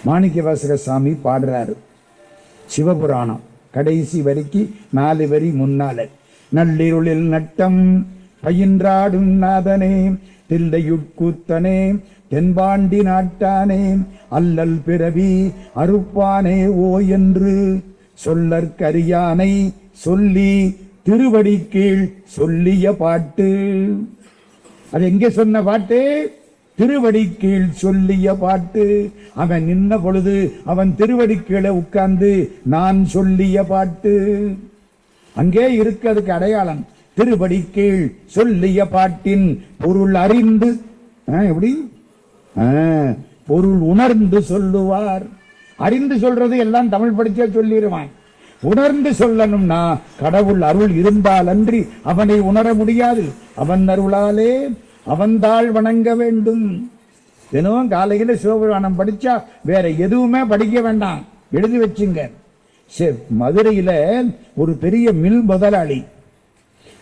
மாணிக்கவாசக சாமி பாடுறாரு. சிவபுராணம் கடைசி வரைக்கு 4 வரி முன்னால. நள்ளிருளில் நட்டம் பயின்றாடும் நாதனே தில்லையுட்கூத்தனே தென்பாண்டி நாட்டானே அல்லல் பிறவி அறுப்பானே ஓ என்று சொல்லற்கரியானை சொல்லி திருவடி கீழ் சொல்லிய பாட்டு. அது எங்கே சொன்ன பாட்டு? திருவடி கீழ் சொல்லிய பாட்டு. அவன் நின்ன பொழுது அவன் திருவடி கீழே உட்கார்ந்து நான் சொல்லிய பாட்டு. அங்கே இருக்கிறதுக்கு அடையாளம். திருவடி கீழ் சொல்லிய பாட்டின் பொருள் அறிந்து, எப்படி பொருள் உணர்ந்து சொல்லுவார். அறிந்து சொல்றது எல்லாம் தமிழ் படிச்சா சொல்லிடுவான். உணர்ந்து சொல்லணும்னா கடவுள் அருள் இருந்தால் அன்றி அவனை உணர முடியாது. அவன் அருளாலே அவன்தாள் வணங்க வேண்டும். தினமும் காலையில சிவபுராணம் படிச்சா வேற எதுவுமே படிக்க வேண்டாம், எழுதி வச்சுங்க. மதுரையில ஒரு பெரிய மில் முதலாளி,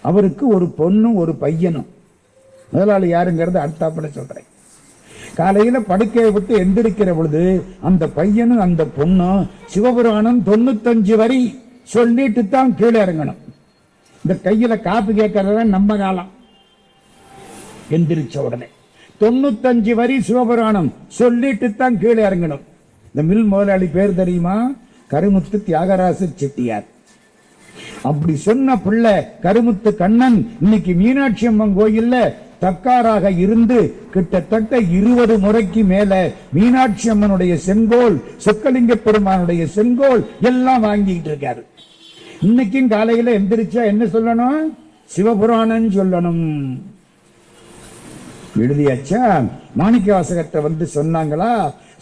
அவருக்கு ஒரு பொண்ணும் ஒரு பையனும். முதலாளி யாருங்கிறது அடுத்தாப்புல சொல்றேன். காலையில படுக்கையை விட்டு எந்திரிக்கிற பொழுது அந்த பையனும் அந்த பொண்ணும் சிவபுராணம் 95 வரி சொல்லிட்டு தான் கீழே இறங்கணும். இந்த கையில காப்பு கேட்கறத நம்ம காலம். எந்திரிச்ச உடனே 95 வரி சிவபுராணம் சொல்லிட்டு தான் கீழே இறங்கணும். இந்த மில் முதலாளி பேர் தெரியுமா? கருமுத்து தியாகராச செட்டியார். அப்படி சொன்ன பிள்ளை கருமுத்து கண்ணன் இன்னைக்கு மீனாட்சி அம்மன் கோயில்ல தக்காராக இருந்து கிட்டத்தட்ட 20 முறைக்கு மேல மீனாட்சி அம்மனுடைய செங்கோல், சொக்கலிங்க பெருமானுடைய செங்கோல் எல்லாம் வாங்கிட்டு இருக்காரு. இன்னைக்கும் காலையில எந்திரிச்சா என்ன சொல்லணும்? சிவபுராணம் சொல்லணும். எழுதியாச்சா? மாணிக்கவாசகத்தை வந்து சொன்னாங்களா?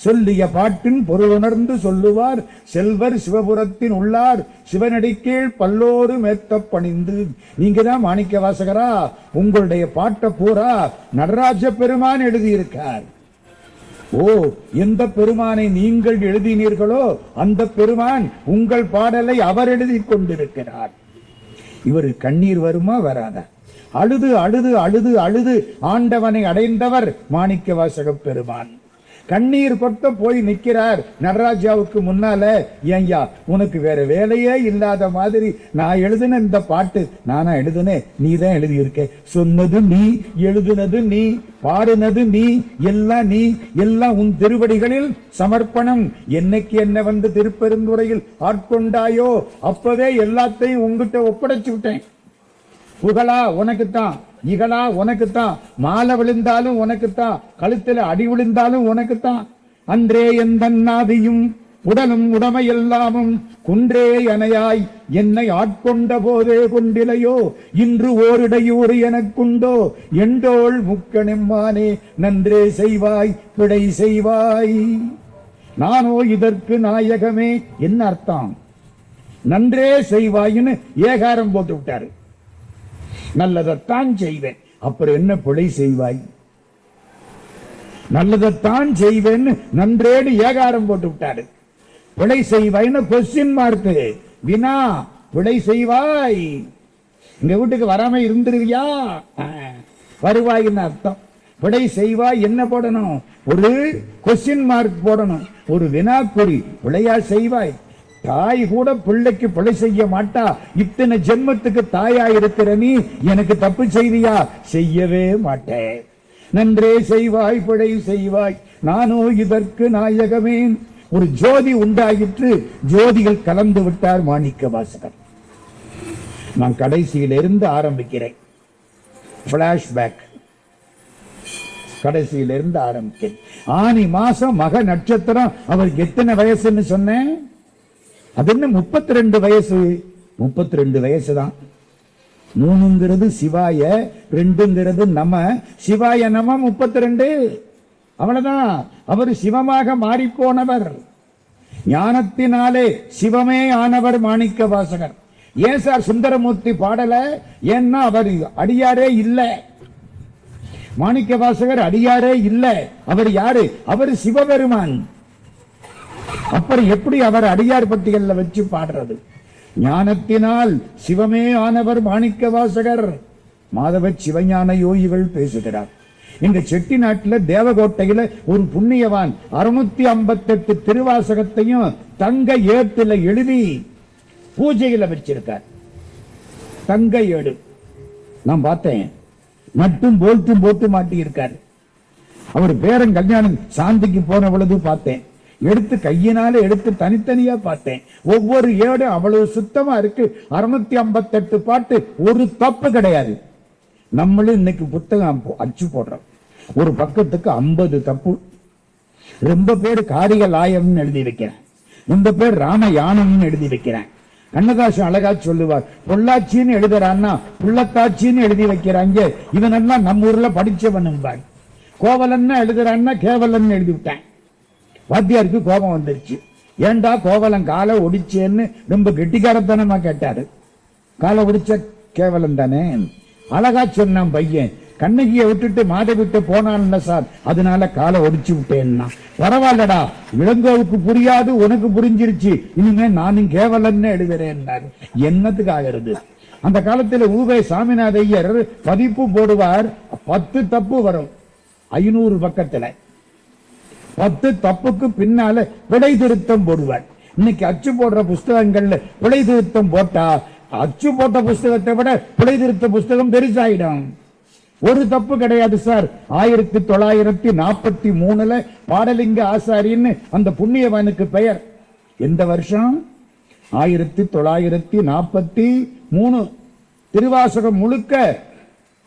சொல்லிய பாட்டின் பொருள் உணர்ந்து சொல்லுவார் செல்வர் சிவபுரத்தின் உள்ளார் சிவனடி கீழ் பல்லோரு மேத்த பணிந்து. நீங்க தான் மாணிக்க வாசகரா? உங்களுடைய பாட்டை பூரா நடராஜ பெருமான் எழுதியிருக்கார். ஓ, எந்த பெருமானை நீங்கள் எழுதினீர்களோ அந்த பெருமான் உங்கள் பாடலை அவர் எழுதி கொண்டிருக்கிறார். இவர் கண்ணீர் வருமா வராதா? அழுது அழுது அழுது அழுது ஆண்டவனை அடைந்தவர் மாணிக்க வாசக பெருமான். கண்ணீர் கொட்ட போய் நிற்கிறார் நடராஜாவுக்கு முன்னால. ஏய்யா, உனக்கு வேற வேலையே இல்லாத மாதிரி நான் எழுதின இந்த பாட்டு நானா எழுதுனேன்? நீ தான் எழுதியிருக்க. சொன்னது நீ, எழுதுனது நீ, பாடுனது நீ, எல்லாம் நீ, எல்லாம் உன் திருவடிகளில் சமர்ப்பணம். என்னைக்கு என்ன வந்து திருப்பெருந்துறையில் ஆட்கொண்டாயோ அப்பவே எல்லாத்தையும் உங்ககிட்ட ஒப்படைச்சு விட்டேன். புகழா உனக்குத்தான், இகழா உனக்குத்தான், மாலை விழுந்தாலும் உனக்குத்தான், கழுத்துல அடி விழுந்தாலும் உனக்குத்தான். அன்றே எந்த நாதியும் உடலும் உடமை எல்லாமும் குன்றே அணையாய் என்னை ஆட்கொண்ட போதே கொண்டிலையோ இன்று ஓரிடையூறு எனக்குண்டோ எண்டோள் முக்கணெம்மானே நன்றே செய்வாய் பிழை செய்வாய். நானோ இதற்கு நாயகமே. என்ன அர்த்தம்? நன்றே செய்வாயின்னு ஏகாரம் போட்டு விட்டாரு. நல்லதைத்தான் செய்வேன், அப்புறம் என்ன பிழை செய்வாய்? நல்லதைத்தான் செய்வேன் நன்றேன்னு ஏகாரம் போட்டு விட்டாரு. பிழை செய்வாய்னு கொஸ்டின் மார்க், வினா. பிழை செய்வாய், எங்க வீட்டுக்கு வராம இருந்துருவியா? வருவாயின்னு அர்த்தம். பிழை செய்வாய் என்ன போடணும்? ஒரு கொஸ்டின் மார்க் போடணும், ஒரு வினாக்குறி. பிழையா செய்வாய்? தாய் கூட பிள்ளைக்கு பிழை செய்ய மாட்டா. இத்தனை ஜென்மத்துக்கு தாயா இருக்கிற நீ எனக்கு தப்பு செய்தியா? செய்யவே மாட்டேன். நன்றே செய்வாய் பிழை செய்வாய், நானோ இதற்கு நாயகமே. ஒரு ஜோதி உண்டாயிற்று, ஜோதிகள் கலந்து விட்டார் மாணிக்க வாசகர். நான் கடைசியிலிருந்து ஆரம்பிக்கிறேன். பிளாஷ்பேக் கடைசியிலிருந்து ஆரம்பிக்கிறேன். ஆனி மாசம் மக நட்சத்திரம். அவருக்கு எத்தனை வயசுன்னு சொன்னேன்? அது என்ன 32 வயசு? 32 வயசு தான். 3ங்கிறது சிவாய, 2ங்கிறது நம. சிவாய நம 32, அவ்வளவுதான். அவர் சிவமாக மாறிப்போனவர். ஞானத்தினாலே சிவமே ஆனவர் மாணிக்க வாசகர். ஏன் சார் சுந்தரமூர்த்தி பாடல? ஏன்னா அவர் அடியாரே இல்ல. மாணிக்க வாசகர் அடியாரே இல்ல. அவர் யாரு? அவர் சிவபெருமான். அப்புறம் எப்படி அவர் அடியார் பட்டியல்ல வச்சு பாடுறது? ஞானத்தினால் சிவமே ஆனவர் மாணிக்க வாசகர். மாதவ சிவஞான யோகிகள் பேசுகிறார். இந்த செட்டி நாட்டுல தேவகோட்டையில ஒரு புண்ணியவான் 658 திருவாசகத்தையும் தங்க ஏட்டுல எழுதி பூஜையில வச்சிருக்கார். தங்க ஏடு நான் பார்த்தேன். மட்டும் போல்ட்டும் போட்டு மாட்டி இருக்காரு. அவர் பேரன் கல்யாணம் சாந்திக்கு போன பொழுது பார்த்தேன். எடுத்து கையினால எடுத்து தனித்தனியா பார்த்தேன். ஒவ்வொரு ஏடும் அவ்வளவு சுத்தமா இருக்கு. 658 பாட்டு, ஒரு தப்பு கிடையாது. நம்மளும் இன்னைக்கு புத்தகம் அச்சு போடுறோம், ஒரு பக்கத்துக்கு 50 தப்பு. ரொம்ப பேர் காரிகலாயம்னு எழுதி வைக்கிறேன், ரொம்ப பேர் ராமயானம்னு எழுதி வைக்கிறேன். கண்ணதாசன் அழகா சொல்லுவார், பொள்ளாச்சின்னு எழுதுறான்னா புள்ளத்தாச்சின்னு எழுதி வைக்கிறாங்க. இவனெல்லாம் நம்ம ஊர்ல படிச்சவனும்பார். கோவலன்னா எழுதுறான்னா கேவலன்னு எழுதி விட்டேன். வாத்தியாருக்கு கோபம் வந்துருச்சு. ஏண்டா கோவலன் காலை ஒடிச்சேன்னு ரொம்ப கெட்டிக்காரத்தனமா கேட்டாரு. காலை ஒடிச்ச கேவலம் தானே. அழகா சொன்னான் பையன். கண்ணகியை விட்டுட்டு மாதவிட்டு போனான்ல சார், அதனால காலை ஒடிச்சு விட்டேன்னா. பரவாயில்லடா, இளங்கோவுக்கு புரியாது, உனக்கு புரிஞ்சிருச்சு, இனிமே நானும் கேவலன்னு எழுதுறேன். என்னத்துக்கு ஆகிறது? அந்த காலத்துல ஊவே சாமிநாத ஐயர் பதிப்பு போடுவார். 10 தப்பு வரும் 500 பக்கத்துல. 10 தப்புக்கு பின்னால பிழை திருத்தம் போடுவார். இன்னைக்கு அச்சு போடுற புஸ்தகங்கள்ல பிழை திருத்தம் போட்டா அச்சு போட்ட புஸ்தகத்தை விட பிழை திருத்த புஸ்தகம் பெருசாயிடும். ஒரு தப்பு கிடையாது சார். 1943 பாடலிங்க ஆசாரின்னு அந்த புண்ணியவானுக்கு பெயர். எந்த வருஷம்? 1943. திருவாசகம் முழுக்க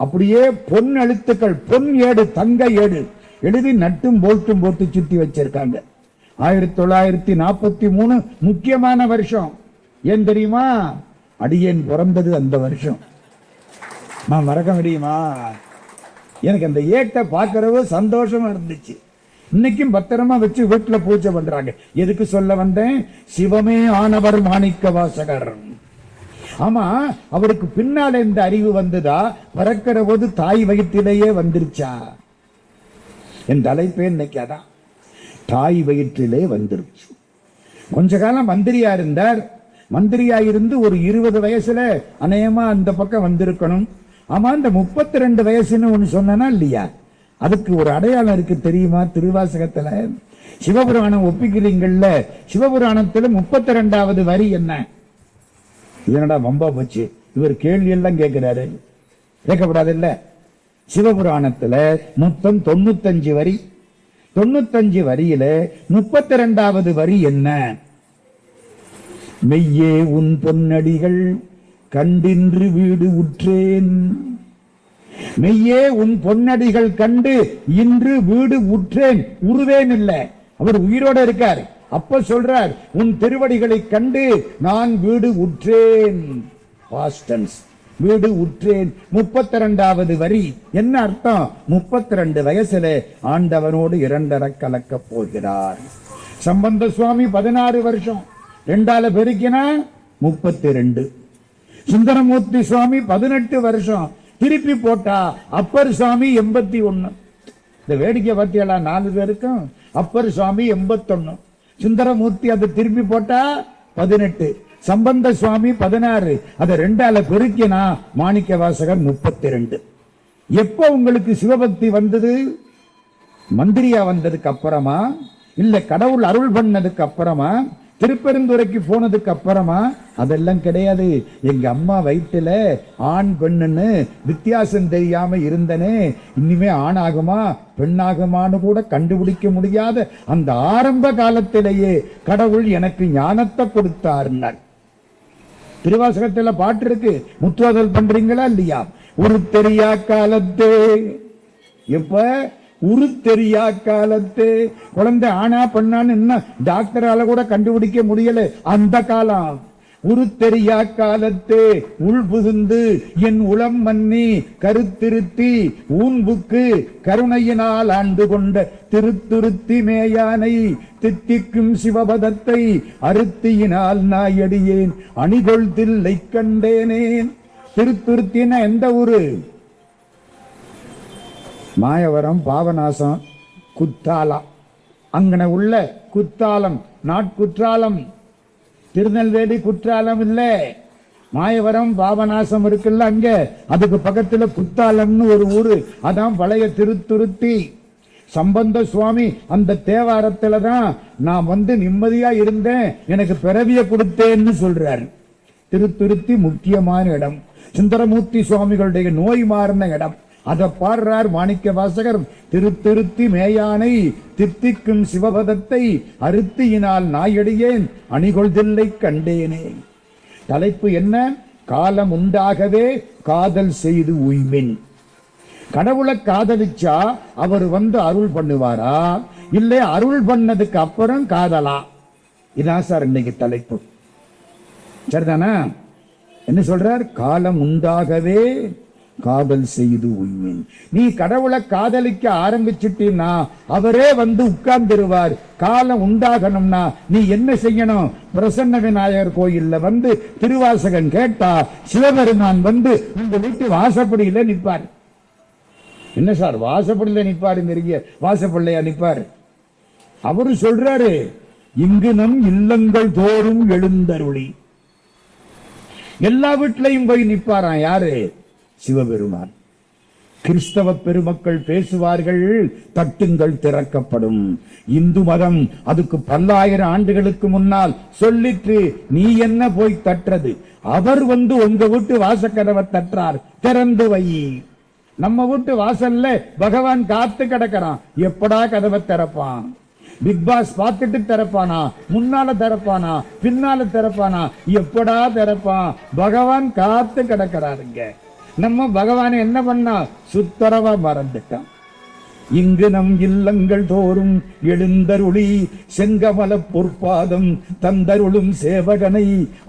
அப்படியே பொன் எழுத்துக்கள், பொன் ஏடு, தங்க ஏடு எழுதி நட்டும் போல்ட்டும் போட்டு சுத்தி வச்சிருக்காங்க. 1943 முக்கியமான வருஷம். ஏன் தெரியுமா? அடியேன் பிறந்தது அந்த வருஷம். நான் மறக்க முடியுமா? எனக்கு அந்த ஏட்டை பார்க்கறவோ சந்தோஷமா இருந்துச்சு. இன்னைக்கும் பத்திரமா வச்சு வீட்டுல பூஜை பண்றாங்க. எதுக்கு சொல்ல வந்தேன்? சிவமே ஆனவர் மாணிக்க வாசகர். ஆமா, அவருக்கு பின்னால இந்த அறிவு வந்ததா, பிறக்கிற போது தாய் வயிற்றிலேயே வந்துருச்சா? என் தலைப்பே இன்னைக்கு அதான், தாய் வயிற்றிலே வந்துருச்சு. கொஞ்ச காலம் மந்திரியா இருந்தார். மந்திரியா இருந்து ஒரு 20 வயசுல அநேகமா அந்த பக்கம் வந்திருக்கணும். ஆமா, இந்த 32 வயசுன்னு ஒண்ணு சொன்னா இல்லையா, அதுக்கு ஒரு அடையாளம் இருக்கு தெரியுமா? திருவாசகத்துல சிவபுராணம் ஒப்பிக்கிறீங்கல்ல, சிவபுராணத்துல 32வது வரி என்ன? இதனடா வம்பா போச்சு, இவர் கேள்வி எல்லாம் கேட்கிறாரு, கேட்கப்படாது இல்ல. சிவபுராணத்துல மொத்தம் 95 வரி. 95 வரியில 32வது வரி என்ன? மெய்யே உன் பொன்னடிகள் கண்டின்று வீடு உற்றேன். மெய்யே உன் பொன்னடிகள் கண்டு இன்று வீடு உற்றேன். உருவேன் இல்ல, அவர் உயிரோட இருக்கார். அப்ப சொல்றார், உன் திருவடிகளை கண்டு நான் வீடு உற்றேன். பாஸ்ட் டென்ஸ், வீடு உற்றேன். 32வது வரி என்ன அர்த்தம்? 32 வயசுல ஆண்டவனோடு இரண்டரை கலக்க போகிறார். சம்பந்த சுவாமி 16 வருஷம், 2ஆல பெருக்கினா 32. சுந்தரமூர்த்தி சுவாமி 18 வருஷம், திருப்பி போட்டா அப்பர் சுவாமி 81. இந்த வேடிக்கை பத்தியெல்லாம் 4 பேருக்கும். அப்பர் சுவாமி 81, சுந்தரமூர்த்தி அதை திருப்பி போட்டா 18, சம்பந்த சுவாமி 16. அதை 2ஆல பெருக்கினா மாணிக்க வாசகர் 32. எப்ப உங்களுக்கு சிவபக்தி வந்தது? மந்திரியா வந்ததுக்கு அப்புறமா, இல்ல கடவுள் அருள் பண்ணதுக்கு அப்புறமா, திருப்பெருந்துறைக்கு போனதுக்கு அப்புறமா? அதெல்லாம் கிடையாது. எங்க அம்மா வயிற்றுல ஆண் பெண்ணுன்னு வித்தியாசம் தெரியாம இருந்தனே, இனிமே ஆணாகுமா பெண்ணாகுமான்னு கூட கண்டுபிடிக்க முடியாத அந்த ஆரம்ப காலத்திலேயே கடவுள் எனக்கு ஞானத்தை கொடுத்தாருன்னார். திருவாசகத்துல பாட்டு இருக்கு, முத்துவாதல் பண்றீங்களா இல்லையா? ஒரு தெரியா காலத்தே, எப்ப உரு தெரியா காலத்து குழந்தை ஆனா பண்ணான்னு இன்னும் டாக்டரால கூட கண்டுபிடிக்க முடியல. அந்த காலம் உரு தெரியா காலத்து உள் புகுந்து என் உளம் மன்னி கருத்திருத்தி ஊன்புக்கு கருணையினால் ஆண்டு கொண்ட திருத்துருத்தி மேயானை தித்திக்கும் சிவபதத்தை அருத்தியினால் நாயடியேன் அணிகொள் தில்லை கண்டேனேன். திருத்துருத்தின எந்த ஊரு? மாயவரம், பாவநாசம், குத்தாலம். அங்கன உள்ள குத்தாலம், நாட்குற்றாலம். திருநெல்வேலி குற்றாலம் இல்ல, மாயவரம் பாபநாசம் இருக்குல்ல அங்க, அதுக்கு பக்கத்துல குத்தாலம்னு ஒரு ஊரு, அதான் பழைய திருத்துருத்தி. சம்பந்த சுவாமி அந்த தேவாரத்துலதான் நான் நிம்மதியா இருந்தேன், எனக்கு பிறவிய கொடுத்தேன்னு சொல்றாரு. திருத்துருத்தி முக்கியமான இடம், சுந்தரமூர்த்தி சுவாமிகளுடைய நோய் மாறின இடம். அதை பாடுறார் மாணிக்க வாசகர். திருத்திருத்தி மேயானை தித்திக்கும் சிவபதத்தை அருத்தியினால் நாயடியேன் அணிகொள்தில்லை கண்டேனே. தலைப்பு என்ன? காலம் உண்டாகவே காதல் செய்து உய்மின். கடவுளை காதலிச்சா அவர் அருள் பண்ணுவாரா, இல்லை அருள் பண்ணதுக்கு அப்புறம் காதலா? இதான் சார் இன்னைக்கு தலைப்பு. சரிதானா? என்ன சொல்றார்? காலம் உண்டாகவே காதல் செய்து உய்மின். நீ கடவுளை காதலிக்க ஆரம்பிச்சுட்டீன்னா அவரே உட்கார்ந்துருவார். காலம் உண்டாகணும்னா நீ என்ன செய்யணும்? பிரசன்ன விநாயகர் கோயில்ல திருவாசகன் கேட்டா சிவபெருமான் உங்க வீட்டு வாசப்படியில நிற்பார். என்ன சார் வாசப்படியில நிற்பாருங்கிறீங்க? வாசப்பள்ளையா நிற்பார்? அவரு சொல்றாரு, இங்கு நம் இல்லங்கள் தோறும் எழுந்தருளி. எல்லா வீட்டிலையும் போய் நிற்பாராம். யாரு? சிவபெருமான். கிறிஸ்தவ பெருமக்கள் பேசுவார்கள், தட்டுங்கள் திறக்கப்படும். இந்து மதம் அதுக்கு பல்லாயிரம் ஆண்டுகளுக்கு முன்னால் சொல்லிட்டு நீ என்ன போய் தட்டுறது? அவர் உங்க வீட்டு வாசக்கதவை தட்டுறார், திறந்து வை. நம்ம வீட்டு வாசல்ல பகவான் காத்து கிடக்கிறான், எப்படா கதவை திறப்பான்? பிக் பாஸ் பார்த்துட்டு திறப்பானா? முன்னால திறப்பானா? பின்னால திறப்பானா? எப்படா திறப்பான்? பகவான் காத்து கிடக்கிறாருங்க. நம்ம பகவானை என்ன பண்ணா? சுத்தரவா மறந்துட்டான். இங்கு நம் இல்லங்கள் தோறும் எழுந்தருளி செங்கமல பொற்பாதம் தந்தருளும் சேவகனை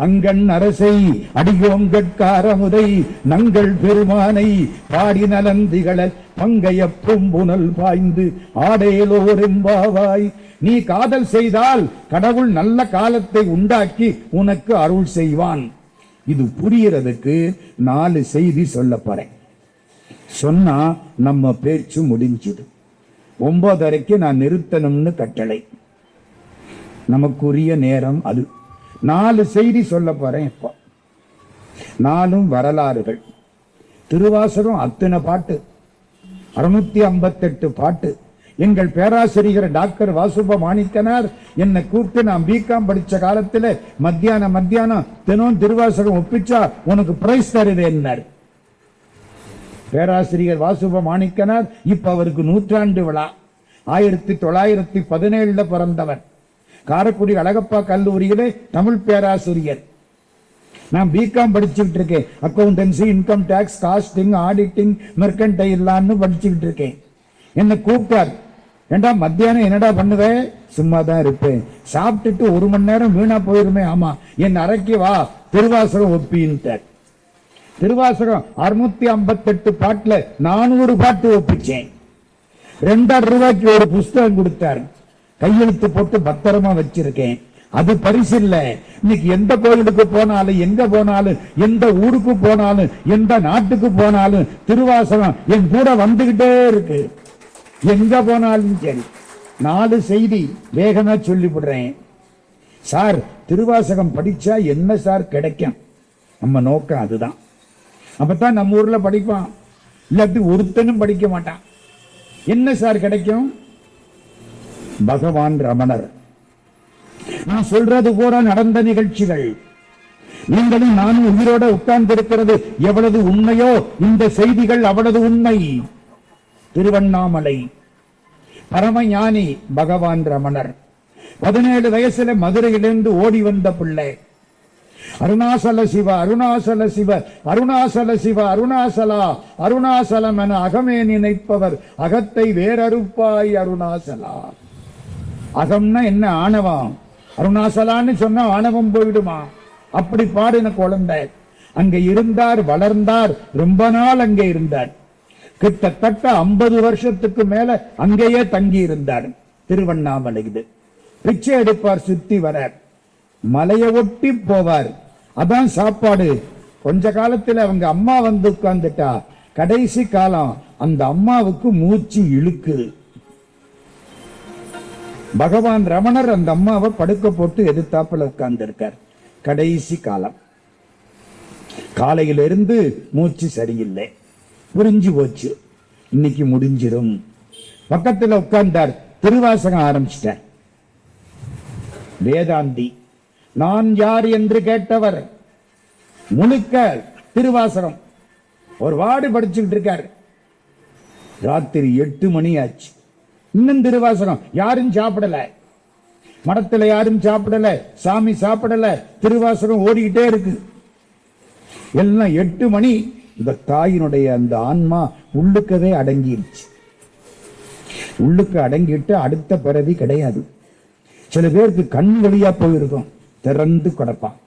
அங்கண் அரசை அடியோங்கட்காரமுதை நங்கள் பெருமானை பாடி நலந்திகள பங்கைய பொம்புனல் பாய்ந்து ஆடேலோரெம்பாவாய். நீ காதல் செய்தால் கடவுள் நல்ல காலத்தை உண்டாக்கி உனக்கு அருள் செய்வான். இது புரியறதுக்கு 4 செய்தி சொல்ல போறேன். சொன்னா நம்ம பேச்சு முடிஞ்சது. 9:30 நான் நிறுத்தணும்னு கட்டளை. நமக்குரிய நேரம் அது. 4 செய்தி சொல்ல போறேன். இப்ப 4 வரலாறுகள். திருவாசகம் அத்தனை பாட்டு, 658 பாட்டு. எங்கள் பேராசிரியர் டாக்டர் வாசுப மாணிக்கனார் என்னை கூப்பிட்டு, நான் பிகாம் படிச்ச காலத்துல மத்தியானம் தினம் திருவாசகம் ஒப்பிச்சா உனக்கு பிரைஸ் தருவேன்னார். பேராசிரியர் வாசுப மாணிக்கனார் இப்ப அவருக்கு 100ஆண்டு விழா. 1917 பிறந்தவர். காரைக்குடி அழகப்பா கல்லூரியிலே தமிழ் பேராசிரியர். நான் பிகாம் படிச்சுக்கிட்டு இருக்கேன். Accountancy, income tax, costing, auditing, மெர்கன்டைலான்னு படிச்சுக்கிட்டு இருக்கேன். என்ன கூப்பிட்டார். ஏண்டா மத்தியானம் என்னடா பண்ணுவேன்? சும்மா தான் இருப்பேன். சாப்பிட்டுட்டு 1 மணி நேரம் வீணா போயிருமே. ஆமா, என் அறைக்கு வா, திருவாசகம் ஒப்பின்ட்டார். திருவாசகம் 658 பாட்டுல 400 பாட்டு ஒப்பிச்சேன். 2,500 ரூபாய்க்கு ஒரு புஸ்தகம் கொடுத்தார். கையெழுத்து போட்டு பத்திரமா வச்சிருக்கேன். அது பரிசு இல்ல. இன்னைக்கு எந்த கோயிலுக்கு போனாலும், எங்க போனாலும், எந்த ஊருக்கு போனாலும், எந்த நாட்டுக்கு போனாலும் திருவாசகம் என் கூட வந்துகிட்டே இருக்கு. எங்க போனாலும் சரி. 4 செய்தி வேகமா சொல்லிவிடுறேன். சார் திருவாசகம் படிச்சா என்ன சார் கிடைக்கும்? நம்ம நோக்கம் அதுதான். அப்பதான் நம்ம ஊர்ல படிப்பான், இல்லாட்டி ஒருத்தனும் படிக்க மாட்டான். என்ன சார் கிடைக்கும்? பகவான் ரமணர். நான் சொல்றது பூரா நடந்த நிகழ்ச்சிகள். நீங்களும் நானும் உயிரோட உட்கார்ந்து இருக்கிறது எவ்வளவு உண்மையோ இந்த செய்திகள் அவ்வளவு உண்மை. திருவண்ணாமலை பரமஞானி பகவான் ரமணர் 17 வயசுல மதுரையிலிருந்து ஓடி வந்த பிள்ளை. அருணாசல சிவ அருணாசல சிவ அருணாசல சிவ அருணாசலா அருணாசலம் என அகமே நினைப்பவர் அகத்தை வேறறுப்பாய் அருணாசலா. அகம்னா என்ன? ஆணவம். அருணாசலான்னு சொன்னா ஆணவம் போயிடுமா? அப்படி பாடின குழந்தை. அங்க இருந்தார், வளர்ந்தார், ரொம்ப நாள் அங்கே இருந்தார். கிட்டத்தட்ட 50 வருஷத்துக்கு மேல அங்கேயே தங்கி இருந்தார். திருவண்ணாமலை இது. பிச்சை எடுப்பார், சுத்தி வர மலையை ஒட்டி போவார். அதான் சாப்பாடு. கொஞ்ச காலத்துல அவங்க அம்மா உட்கார்ந்துட்டா, கடைசி காலம் அந்த அம்மாவுக்கு மூச்சு இழுக்குது. பகவான் ரமணர் அந்த அம்மாவை படுக்க போட்டு எதிர்த்தாப்புல உட்கார்ந்து இருக்கார். கடைசி காலம். காலையிலிருந்து மூச்சு சரியில்லை, புரிஞ்சு போச்சு, இன்னைக்கு முடிஞ்சிடும். பக்கத்துல உட்கார்ந்தார், திருவாசகம் ஆரம்பிச்சிட்டார். வேதாந்தி, நான் யார் என்று கேட்டவர், முழுக்க திருவாசகம் ஒரு வார்டு படிச்சுக்கிட்டு இருக்காரு. ராத்திரி 8 மணி ஆச்சு, இன்னும் திருவாசகம். யாரும் சாப்பிடல, மடத்துல யாரும் சாப்பிடல, சாமி சாப்பிடல, திருவாசகம் ஓடிக்கிட்டே இருக்கு. எல்லாம் 8 மணி. இந்த தாயினுடைய அந்த ஆன்மா உள்ளுக்கவே அடங்கிருச்சு. உள்ளுக்கு அடங்கிட்டு அடுத்த பிறவி கிடையாது. சில பேருக்கு கண் வழியா போயிருக்கும், திறந்து கிடப்பான்.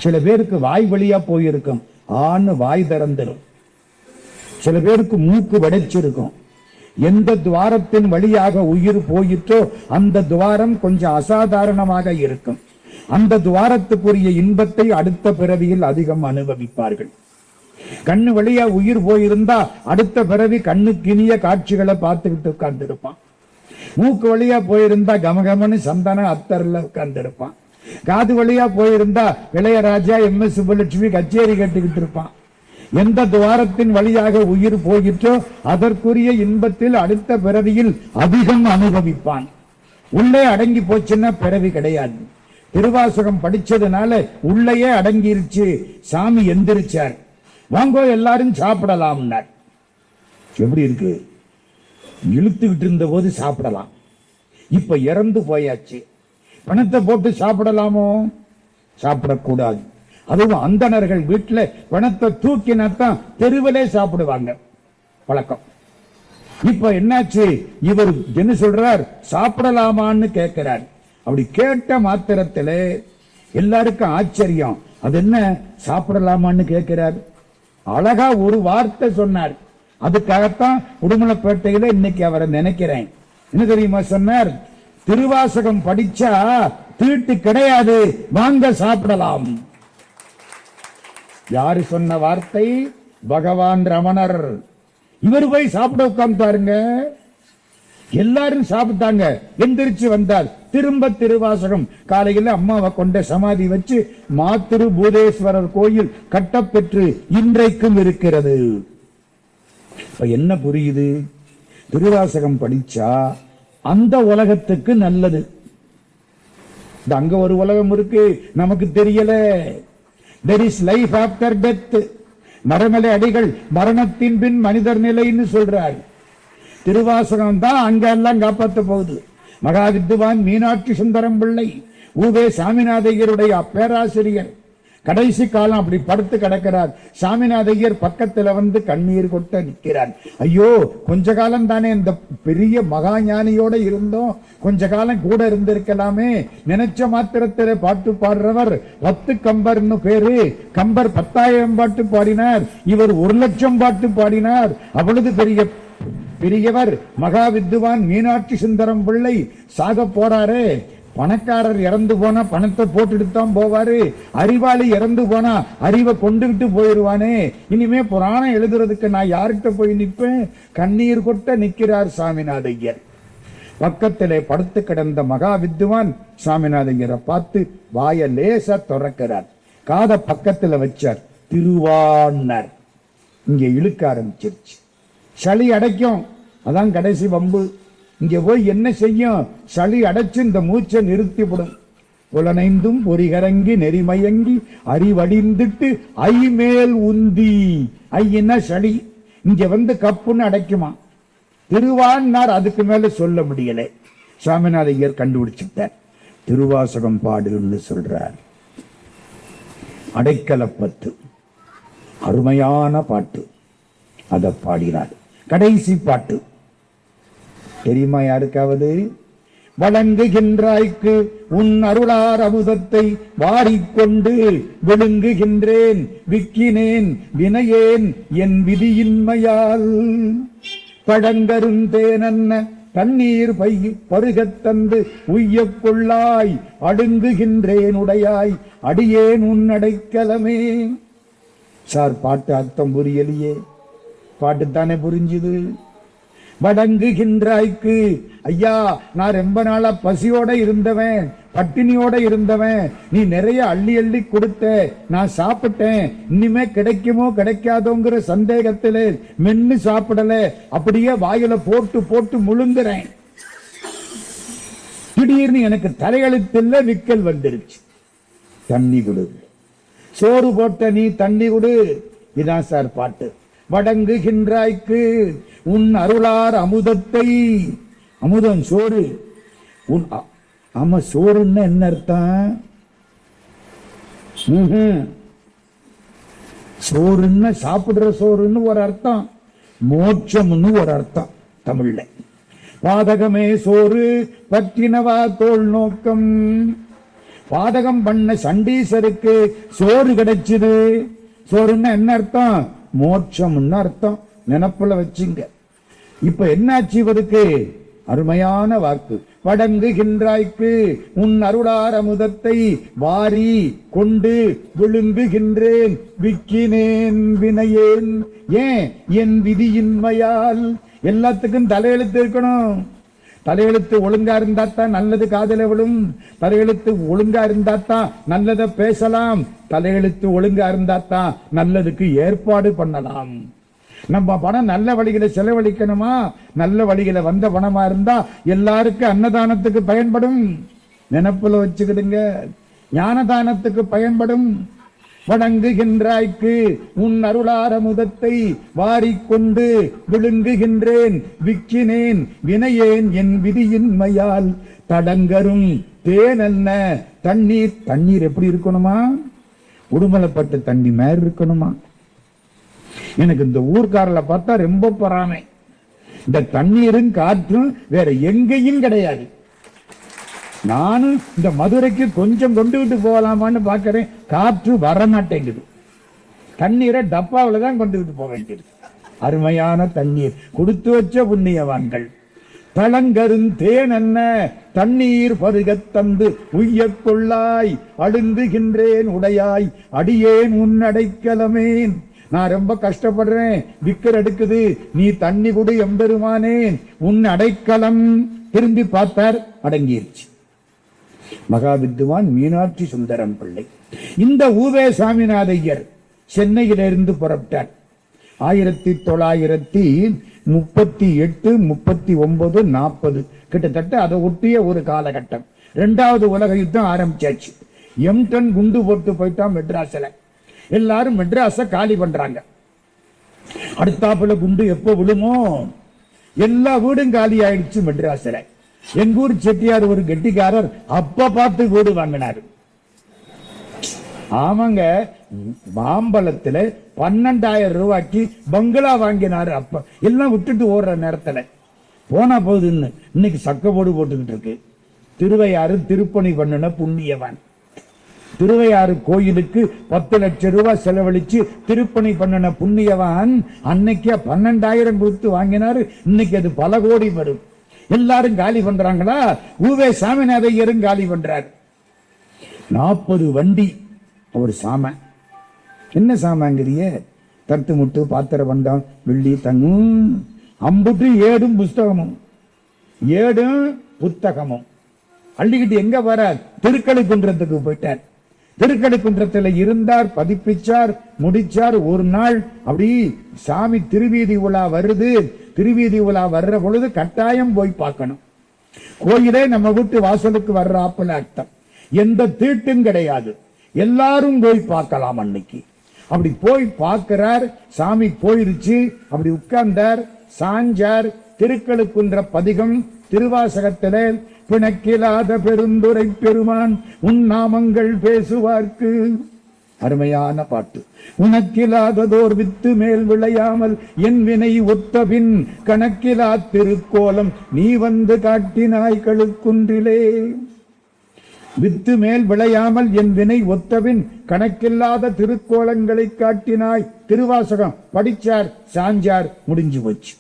சில பேருக்கு வாய் வழியா போயிருக்கும், ஆண் வாய் திறந்துடும். சில பேருக்கு மூக்கு வடைச்சிருக்கும். எந்த துவாரத்தின் வழியாக உயிர் போயிற்றோ அந்த துவாரம் கொஞ்சம் அசாதாரணமாக இருக்கும். அந்த துவாரத்துக்குரிய இன்பத்தை அடுத்த பிறவியில் அதிகம் அனுபவிப்பார்கள். கண்ணு வழியா உயிர் போயிருந்தா அடுத்த பிறவி கண்ணுக்கினிய காட்சிகளை பார்த்துக்கிட்டு உட்கார்ந்து இருப்பான். மூக்கு வழியா போயிருந்தா கமகமன்னு சந்தன அத்தர்ல உட்கார்ந்து இருப்பான். காது வழியா போயிருந்தா இளையராஜா, MS சுப்புலட்சுமி கச்சேரி கேட்டுக்கிட்டு இருப்பான். எந்த துவாரத்தின் வழியாக உயிர் போயிற்றோ அதற்குரிய இன்பத்தில் அடுத்த பிறவியில் அதிகம் அனுபவிப்பான். உள்ளே அடங்கி போச்சுன்னா பிறவி கிடையாது. திருவாசகம் படிச்சதுனால உள்ளேயே அடங்கிருச்சு. சாமி எந்திரிச்சார், வாங்கோ எல்லாரும் சாப்பிடலாம்னார். எப்படி இருக்கு? இழுத்துக்கிட்டு இருந்த போது சாப்பிடலாம், இப்ப இறந்து போயாச்சு, பணத்தை போட்டு சாப்பிடலாமோ? சாப்பிடக்கூடாது. அதுவும் அந்தணர்கள் வீட்டுல பணத்தை தூக்கினாத்தான் தெருவிலே சாப்பிடுவாங்க, பழக்கம். இப்ப என்னாச்சு? இவர் என்ன சொல்றார்? சாப்பிடலாமான்னு கேட்கிறார். அப்படி கேட்ட மாத்திரத்துல எல்லாருக்கும் ஆச்சரியம். அது என்ன சாப்பிடலாமான்னு கேட்கிறார்? அழகா ஒரு வார்த்தை சொன்னார். அதுக்காகத்தான் உடுமலைப்பேட்டையில இன்னைக்கு அவரை நினைக்கிறேன். என்ன தெரியுமா சொன்னார்? திருவாசகம் படிச்சா தீட்டு கிடையாது, வாங்க சாப்பிடலாம். யாரு சொன்ன வார்த்தை? பகவான் ரமணர். இவர் போய் சாப்பிட உட்கார்ந்தாருங்க. எல்லாரும் சாப்பிட்டாங்க. எந்திரிச்சு வந்தார். திரும்ப திருவாசகம். காலையில் அம்மாவை கொண்ட சமாதி வச்சு மாத்திரு பூதேஸ்வரர் கோயில் கட்டப்பெற்று இன்றைக்கும் இருக்கிறது. என்ன புரியுது? திருவாசகம் படிச்சா அந்த உலகத்துக்கு நல்லது. அங்க ஒரு உலகம் இருக்கு, நமக்கு தெரியல. There is life after death. Maraimalai அடிகள் மரணத்தின் பின் மனிதர் நிலைன்னு சொல்றார். திருவாசகம் தான் அங்க எல்லாம் காப்பாற்ற போகுது. மகாவித்துவான் மீனாட்சி சுந்தரம் பிள்ளை, ஊவே சாமிநாதையருடைய பேராசிரியர், கடைசி காலம் அப்படி படுத்து கிடக்கிறார். சாமிநாதையர் பக்கத்துல வந்து கண்ணீர் கொட்ட நிற்கிறார். ஐயோ, கொஞ்ச காலம் தானே இந்த பெரிய மகா ஞானியோட இருந்தோம், கொஞ்ச காலம் கூட இருந்திருக்கலாமே. நினைச்ச மாத்திரத்தில பாட்டு பாடுறவர் 10 கம்பர்னு பேரு. கம்பர் 10,000 பாட்டு பாடினார், இவர் 1,00,000 பாட்டு பாடினார். அவ்வளவு பெரியவர் மகா வித்துவான் மீனாட்சி சுந்தரம் பிள்ளை. சாக போறாரே, பணக்காரர் இறந்து போனா பணத்தை போட்டுட்டு போவாரு, அறிவாளி இறந்து போனா அறிவை கொண்டுகிட்டு போயிருவானே. இனிமே புராணம் எழுதுறதுக்கு நான் யார்கிட்ட போய் நிற்பேன்? கண்ணீர் கொட்ட நிற்கிறார் சாமிநாதையர். பக்கத்திலே படுத்து கிடந்த மகா வித்துவான் சாமிநாதையரை பார்த்து வாய லேசா திறக்கிறார். காத பக்கத்துல வச்சார். திருவான்னர். இங்க இழுக்க ஆரம்பிச்சிருச்சு. சளி அடைக்கும், அதான் கடைசி வம்பு. இங்க போய் என்ன செய்யும்? சளி அடைச்சு இந்த மூச்சை நிறுத்திவிடும். புலனைந்தும் பொறிகரங்கி நெறிமயங்கி அறிவடிந்துட்டு ஐமேல் உந்தி. ஐயன்னா சளி. இங்க வந்து கப்புன்னு அடைக்குமா. திருவான்னார், அதுக்கு மேல சொல்ல முடியல. சாமிநாதையர் கண்டுபிடிச்சுட்டார். திருவாசகம் பாடுன்னு சொல்றார். அடைக்கலப்பத்து அருமையான பாட்டு, அதை பாடினார். கடைசி பாட்டு தெரியுமா யாருக்காவது? வழங்குகின்றாய்க்கு உன் அருளார் அமுதத்தை வாரிக்கொண்டு விழுங்குகின்றேன், விக்கினேன் வினையேன் என் விதியின்மையால். பழங்கருந்தேனன்ன தண்ணீர் பை பருகத் தந்து உய்யக் கொள்ளாய், அடுங்குகின்றேன் உடையாய் அடியேன் உன் அடைக்கலமே. சார், பாட்டு அர்த்தம் புரியலையே. பாட்டுத்தானே புரிஞ்சுது. வடங்குகின்றாய்க்கு. ஐயா, நான் ரொம்ப நாளா பசியோட இருந்தவன், பட்டினியோட இருந்தவன், நீ நிறைய அள்ளி அள்ளி கொடுத்த, நான் சாப்பிட்டேன், இனிமே கிடைக்குமோ கிடைக்காதோங்கிற சந்தேகத்திலே மென்னு சாப்பிடல, அப்படியே வாயில போட்டு போட்டு முழுங்குறேன். திடீர்னு எனக்கு தலையெழுத்துல விக்கல் வந்துருச்சு. தண்ணி கொடு, சோறு போட்ட நீ தண்ணி கொடு. இதான் சார் பாட்டு. வடங்குகின்றாய்க்கு உன் அருளார் அமுதத்தை. அமுதம் சோறு. ஆமா, சோறுன்னு என்ன அர்த்தம்? சோறுன்னு சாப்பிடுற சோறுன்னு ஒரு அர்த்தம், மோட்சம்னு ஒரு அர்த்தம் தமிழ்ல. பாதகமே சோறு பற்றினவா தோல் நோக்கம். பாதகம் பண்ண சண்டீசருக்கு சோறு கிடைச்சது. சோறுன்னா என்ன அர்த்தம்? மோட்சம்னு அர்த்தம். நினப்புல வச்சுங்க. இப்ப என்னாச்சு இவருக்கு? அருமையான வாக்கு. வடங்குகின்றாய்க்கு உன் அருளார் அமுதத்தை வாரி கொண்டு விழுங்குகின்றேன், விக்கினேன் வினையேன். ஏன்? என் விதியின்மையால். எல்லாத்துக்கும் தலையெழுத்து இருக்கணும். தலையெழுத்து ஒழுங்கா இருந்தாத்தான் நல்லது காதல விழும். தலையெழுத்து ஒழுங்கா இருந்தாத்தான் நல்லதை பேசலாம். தலையெழுத்து ஒழுங்கா இருந்தாத்தான் நல்லதுக்கு ஏற்பாடு பண்ணலாம். நம்ம பணம் நல்ல வழியில செலவழிக்கணுமா? நல்ல வழியில வந்த பணமா இருந்தா எல்லாருக்கும் அன்னதானத்துக்கு பயன்படும். நினைப்புல வச்சுக்கிடுங்க. ஞானதானத்துக்கு பயன்படும். வணங்குகின்றாய்க்கு உன் அருளார முதத்தை வாரிக்கொண்டு விழுங்குகின்றேன், விக்கினேன் வினையேன் என் விதியின்மையால். தடங்கரும் தேனென்ன தண்ணீர். தண்ணீர் எப்படி இருக்கணுமா? உடுமலைப்பட்ட தண்ணி மாதிரி இருக்கணுமா? எனக்கு இந்த ஊர்க்காரல பார்த்தா ரொம்ப பொறாமை. இந்த தண்ணீரும் காற்றும் வேற எங்கேயும் கிடையாது. நானும் இந்த மதுரைக்கு கொஞ்சம் கொண்டு விட்டு போகலாமான்னு பாக்கிறேன், காற்று வர மாட்டேங்குது. தண்ணீரை டப்பாவில தான் கொண்டு விட்டு போக வேண்டியது. அருமையான தண்ணீர் கொடுத்து வச்ச புண்ணியவான்கள். தளங்கரும் தேன் என்ன தண்ணீர் பருகத் தந்து உய்யக் கொள்ளாய், அழுந்துகின்றேன் உடையாய் அடியேன் உன் அடைக்கலமேன். நான் ரொம்ப கஷ்டப்படுறேன், விக்கர் எடுக்குது, நீ தண்ணி கொடு எம்பெருமானேன், உன் அடைக்கலம். திரும்பி பார்த்தார், அடங்கிருச்சு. மகாவித்துவான் மீனாட்சி சுந்தரம் பிள்ளை. இந்த ஊவே சாமிநாதையர் சென்னையிலிருந்து புறப்பட்டார். 1938, 39, 40 கிட்டத்தட்ட அதை ஒட்டிய ஒரு காலகட்டம். 2வது உலக யுத்தம் ஆரம்பிச்சாச்சு. எம்டன் குண்டு போட்டு போயிட்டான் மெட்ராஸ்ல. எல்லாரும் மெட்ராஸ காலி பண்றாங்க. அடுத்தாப்புல குண்டு எப்ப விழுமோ? எல்லா வீடும் காலி ஆயிடுச்சு மெட்ராஸ்ல. எங்கூர் செட்டியார் ஒரு கெட்டிக்காரர் அப்ப பார்த்து வீடு வாங்கினாரு. ஆமாங்க, மாம்பழத்துல 12,000 ரூபாய்க்கு பங்களா வாங்கினாரு. அப்ப எல்லாம் விட்டுட்டு ஓடுற நேரத்துல போனா போகுதுன்னு இன்னைக்கு சக்கப்போடு போட்டுக்கிட்டு இருக்கு. திருவையாறு திருப்பணி பண்ணின புண்ணியவான். திருவையாறு கோயிலுக்கு 10 லட்சம் ரூபாய் செலவழிச்சு திருப்பணி பண்ணின புண்ணியவான் அன்னைக்கு 12,000 கொடுத்து வாங்கினாரு. இன்னைக்கு அது பல கோடி வரும். எல்லாரும் காலி பண்றாங்களா? ஊவே சாமிநாதையரும் காலி பண்றாரு. 40 வண்டி ஒரு சாம. என்ன சாமாங்கிறிய? தட்டு முட்டு பாத்திர பண்டம் வெள்ளி தங்கும் அம்புட்டு ஏடும் புஸ்தகமும். ஏடும் புத்தகமும் அள்ளிக்கிட்டு எங்க வர? திருக்கழுக்குன்றத்துக்கு போயிட்டார். திருக்கழுக்குன்றத்தில் இருந்தார், பதிப்பிச்சார், முடிச்சார். ஒரு நாள் அப்படி சாமி திருவீதி உலா வருது. திருவீதி உலா வர்ற பொழுது கட்டாயம் போய் பார்க்கணும். கோயிலே நம்ம வீட்டு வாசலுக்கு வர்ற ஆப்பிள் அர்த்தம். எந்த தீட்டும் கிடையாது, எல்லாரும் போய் பார்க்கலாம். அன்னைக்கு அப்படி போய் பார்க்கிறார். சாமி போயிருச்சு. அப்படி உட்கார்ந்தார், சாஞ்சார். திருக்கழுக்குன்ற பதிகம் திருவாசகத்திலே பிணக்கிலாத பெருந்துரை பெருமான் உன் நாமங்கள் பேசுவார்க்கு. அருமையான பாட்டு. உனக்கிலாததோர் வித்து மேல் விளையாமல் என் வினை ஒத்தபின் கணக்கிலா திருக்கோலம் நீ வந்து காட்டினாய் கழுக்குன்றிலே. வித்து மேல் விளையாமல் என் வினை ஒத்தபின் கணக்கில்லாத திருக்கோலங்களை காட்டினாய். திருவாசகம் படிச்சார், சாஞ்சார், முடிஞ்சு போச்சு.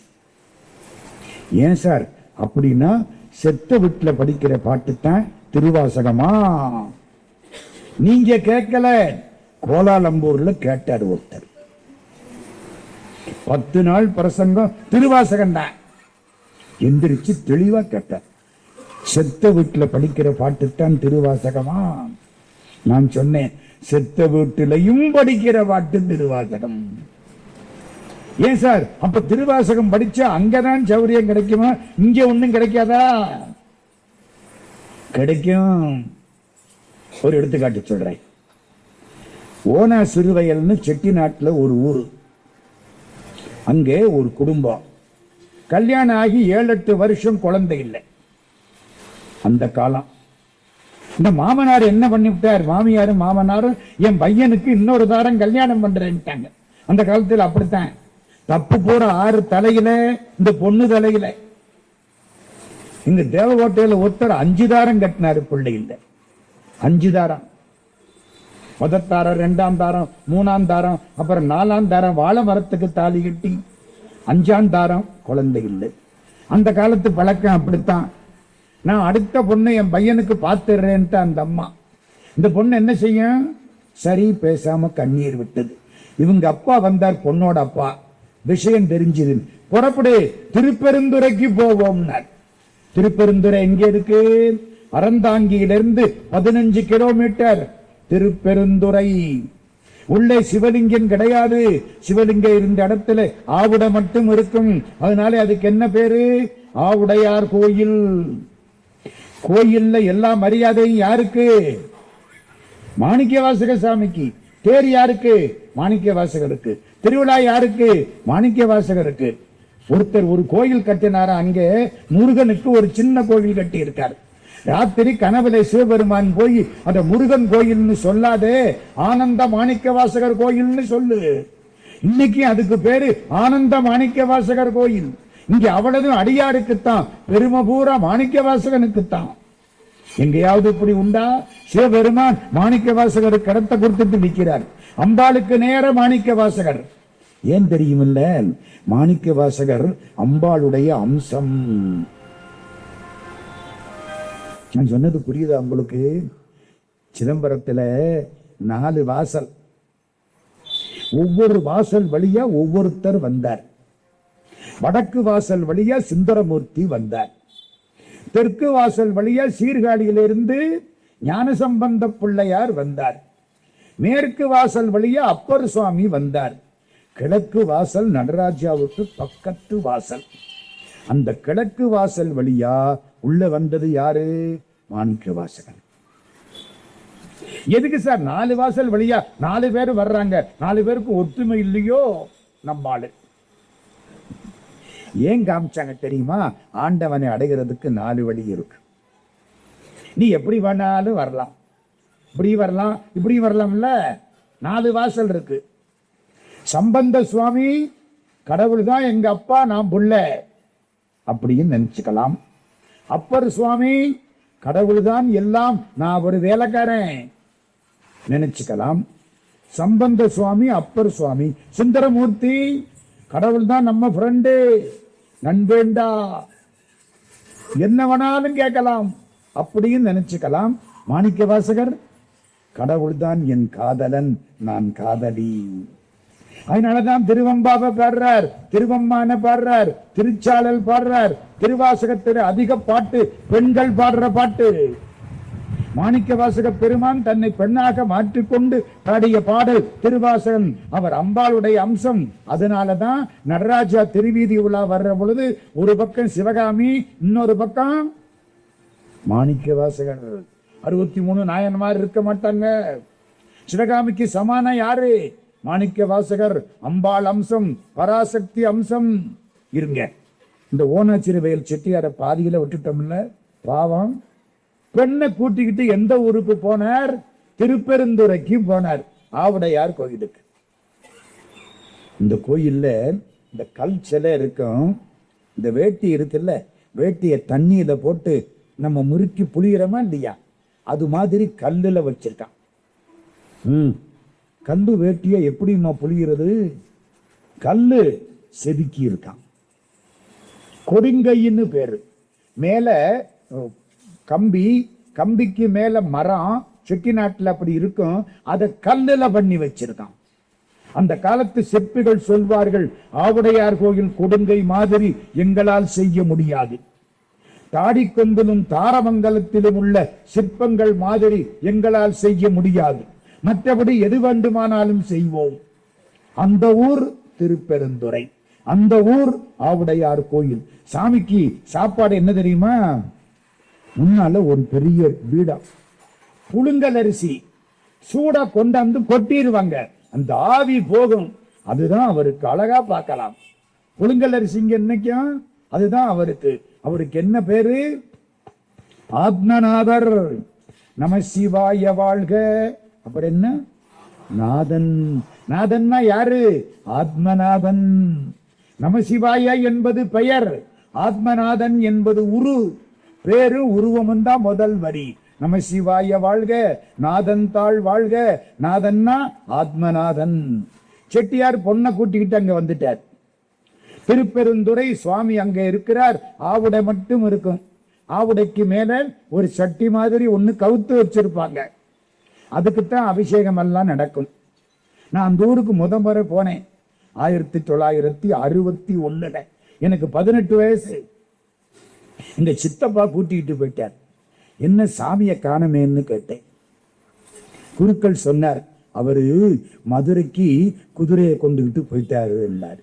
ஏன் சார் அப்படின்னா செத்த வீட்டுல படிக்கிற பாட்டு தான் திருவாசகமா? நீங்க கேட்கல, கோலாலம்பூர்ல கேட்டார் ஒருத்தர். 10 நாள் பிரசங்கம் திருவாசகம் தான். எந்திரிச்சு தெளிவா கேட்டார். செத்த வீட்டுல படிக்கிற பாட்டுத்தான் திருவாசகமா? நான் சொன்னேன், செத்த வீட்டிலையும் படிக்கிற பாட்டு திருவாசகம். ஏன் சார், அப்ப திருவாசகம் படிச்சா அங்கதான் சௌரியம் கிடைக்குமா, இங்க ஒண்ணும் கிடைக்காதா? கிடைக்கும். ஒரு எடுத்துக்காட்டு சொல்றேன். ஓனா சிறுவயல்னு செட்டிநாட்டுல ஒரு ஊரு. அங்கே ஒரு குடும்பம் கல்யாணம் ஆகி 7-8 வருஷம் குழந்தை இல்லை. அந்த காலம் இந்த மாமனார் என்ன பண்ணிவிட்டார், மாமியாரும் மாமனாரும் என் பையனுக்கு இன்னொரு தாரம் கல்யாணம் பண்றேன்ட்டாங்க. அந்த காலத்தில் அப்படித்தான். தப்பு போற 6 தலையில இந்த பொண்ணு தலையில. இங்க தேவகோட்டையில ஒருத்தர் 5 தாரம் கட்டினாரு பிள்ளை இல்லை. 5 தாரம், முதல் தாரம், 2ஆம் தாரம், 3ஆம் தாரம், அப்புறம் 4ஆம் தாரம் வாழை மரத்துக்கு தாலி கட்டி 5ஆம் தாரம் குழந்தை இல்லை. அந்த காலத்து பழக்கம் அப்படித்தான். நான் அடுத்த பொண்ணு என் பையனுக்கு பார்த்துடுறேன்ட்டு அந்த அம்மா. இந்த பொண்ணு என்ன செய்யும், சரி பேசாம கண்ணீர் விட்டது. இவங்க அப்பா வந்தார், பொண்ணோட அப்பா. விஷயம் தெரிஞ்சது. புறப்படு, திருப்பெருந்துறைக்கு போவோம்னார். திருப்பெருந்துறை எங்க இருக்கு? அறந்தாங்கியிலிருந்து 15 கிலோமீட்டர் திருப்பெருந்துறை. உள்ளே சிவலிங்கம் கிடையாது. சிவலிங்கம் இருந்த இடத்துல ஆவுடை மட்டும் இருக்கும். அதனால அதுக்கு என்ன பேரு? ஆவுடையார் கோயில். கோயில்ல எல்லா மரியாதையும் யாருக்கு? மாணிக்கவாசக சாமிக்கு. தேர் யாருக்கு? மாணிக்கவாசகருக்கு. திருவிழா யாருக்கு? மாணிக்கவாசகருக்கு. ஒருத்தர் ஒரு கோயில் கட்டினாரா, அங்கே முருகனுக்கு ஒரு சின்ன கோயில் கட்டி இருக்கார். ராத்திரி கனவுல சிவபெருமான் போய் அந்த முருகன் கோயில்னு சொல்லாதே, ஆனந்த மாணிக்கவாசகர் கோயில்னு சொல்லு. இன்னைக்கு அதுக்கு பேரு ஆனந்த மாணிக்கவாசகர் கோயில். இங்க அவ்வளவு அடியாருக்குத்தான், பெருமை பூரா மாணிக்கவாசகனுக்குத்தான். எங்கேயாவது இப்படி உண்டா? சிவபெருமான் மாணிக்கவாசகருக்கு கடத்த கொடுத்துட்டு நிற்கிறார். அம்பாளுக்கு நேர மாணிக்கவாசகர். ஏன் தெரியுமில்ல, மாணிக்கவாசகர் அம்பாளுடைய அம்சம். நான் சொன்னது புரியுதா உங்களுக்கு? சிதம்பரத்துல 4 வாசல். ஒவ்வொரு வாசல் வழியா ஒவ்வொருத்தர் வந்தார். வடக்கு வாசல் வழியா சுந்தரமூர்த்தி வந்தார். தெற்கு வாசல் வழியா சீர்காழியிலிருந்து ஞானசம்பந்த பிள்ளையார் வந்தார். மேற்கு வாசல் வழியா அப்பர் சுவாமி வந்தார். கிழக்கு வாசல் நடராஜாவுக்கு பக்கத்து வாசல். அந்த கிழக்கு வாசல் வழியா உள்ள வந்தது யாரு? மாணிக்கவாசகர். எதுக்கு சார் 4 வாசல் வழியா 4 பேர் வர்றாங்க? 4 பேருக்கு ஒற்றுமை இல்லையோ? நம்மாளு ஏன் காமிச்சாங்க தெரியுமா? ஆண்டவனை அடைகிறதுக்கு 4 வழி இருக்கு. நீ எப்படி வேணாலும் வரலாம், இப்படி வரலாம், இப்படி வரலாம்ல. 4 வாசல் இருக்கு. சம்பந்த சுவாமி கடவுள் தான் எங்க அப்பா, நான் புள்ள அப்படின்னு நினைச்சுக்கலாம். அப்பர் சுவாமி கடவுள் தான் எல்லாம், நான் ஒரு வேலைக்காரன் நினைச்சுக்கலாம். சம்பந்த சுவாமி, அப்பர் சுவாமி, சுந்தரமூர்த்தி கடவுள் தான் நம்ம ஃப்ரெண்டு, நண்பேண்டா, என்ன வேணாலும் கேட்கலாம் அப்படின்னு நினைச்சுக்கலாம். மாணிக்கவாசகர் கடவுள் தான் என் காதலன், நான் காதலி. அதனாலதான் திருவம்பாவை பாடுறார், திருவம்மான பாடுறார், திருச்சாளல் பாடுறார். திருவாசகத்தில் அதிக பாட்டு பெண்கள் பாடுற பாட்டு. மாணிக்கவாசக பெருமான் தன்னை பெண்ணாக மாற்றிக்கொண்டு பாடிய பாடல் திருவாசகன். அவர் அம்பாளுடைய அம்சம். அதனாலதான் நடராஜா திருவீதி உலா வர்ற பொழுது ஒரு பக்கம் சிவகாமி, இன்னொரு பக்கம் மாணிக்கவாசகர். 63 நாயன்மார் இருக்க மாட்டாங்க. சிவகாமிக்கு சமான யாரு? மாணிக்கவாசகர். அம்பாள் அம்சம், பராசக்தி அம்சம். இருங்க, இந்த ஓனாச்சிறுவயல் செட்டியார பாதியில விட்டுட்டோம்ல, பாவம். பெண்ணை கூட்டிக்கிட்டு எந்த ஊருக்கு போனார்? திருப்பெருந்துறைக்கு போனார், ஆவுடையார் கோயிலுக்கு. இந்த கோயில்ல இந்த கல் சிலை இருக்கும். இந்த வேட்டி இருக்குல்ல, வேட்டியை தண்ணியில போட்டு நம்ம முறுக்கி புளிகிறோமா இல்லையா, அது மாதிரி கல்லுல வச்சிருக்கான். கல்லு வேட்டியை எப்படிமா புளிகிறது? கல்லு செதுக்கி இருக்கான். கொடுங்கைன்னு பேரு. மேல கம்பி, கம்பிக்கு மேல மரம், செட்டிநாட்டில் அப்படி இருக்கும். அதை கல்லுல பண்ணி வச்சிருக்கான். அந்த காலத்து சிற்பிகள் சொல்வார்கள், ஆவுடையார் கோயில் கொடுங்கை மாதிரி எங்களால் செய்ய முடியாது. தாடிக்கொம்பிலும் தாரமங்கலத்திலும் உள்ள சிற்பங்கள் மாதிரி எங்களால் செய்ய முடியாது. மற்றபடி எது வேண்டுமானாலும் செய்வோம். அந்த ஊர் திருப்பெருந்துறை, அந்த ஊர் ஆவுடையார் கோயில். சாமிக்கு சாப்பாடு என்ன தெரியுமா? முன்னால ஒரு பெரிய பீடம் புழுங்கல் அரிசி சூடா கொண்டாந்து கொட்டிடுவாங்க, அந்த ஆவி போகும். அதுதான் அவருக்கு அழகா பார்க்கலாம். புழுங்கல் அரிசிங்க என்னைக்கும் அதுதான் அவருக்கு. அவருக்கு என்ன பேரு? ஆத்மநாதர். நம சிவாய வாழ்க. அப்புறம் என்ன? நாதன். நாதன்னா யாரு? ஆத்மநாதன். நம சிவாய என்பது பெயர், ஆத்மநாதன் என்பது உரு. பேரு உருவமும் தான் முதல் வரி. நம சிவாய வாழ்க, நாதன் தாழ் வாழ்க. நாதன்னா ஆத்மநாதன். செட்டியார் பொண்ணை கூட்டிக்கிட்டு அங்க வந்துட்டார். திருப்பெருந்துறை சுவாமி அங்க இருக்கிறார். ஆவுடை மட்டும் இருக்கும். ஆவுடைக்கு மேல ஒரு சட்டி மாதிரி ஒண்ணு கவுத்து வச்சிருப்பாங்க. அதுக்குத்தான் அபிஷேகம் எல்லாம் நடக்கும். நான் அந்த ஊருக்கு முறை போனேன் 1961. எனக்கு 18 வயசு. எங்க சித்தப்பா கூட்டிகிட்டு போயிட்டார். என்ன சாமியை காணமேன்னு கேட்டேன். குருக்கள் சொன்னார், அவரு மதுரைக்கு குதிரையை கொண்டுகிட்டு போயிட்டாரு என்றார்.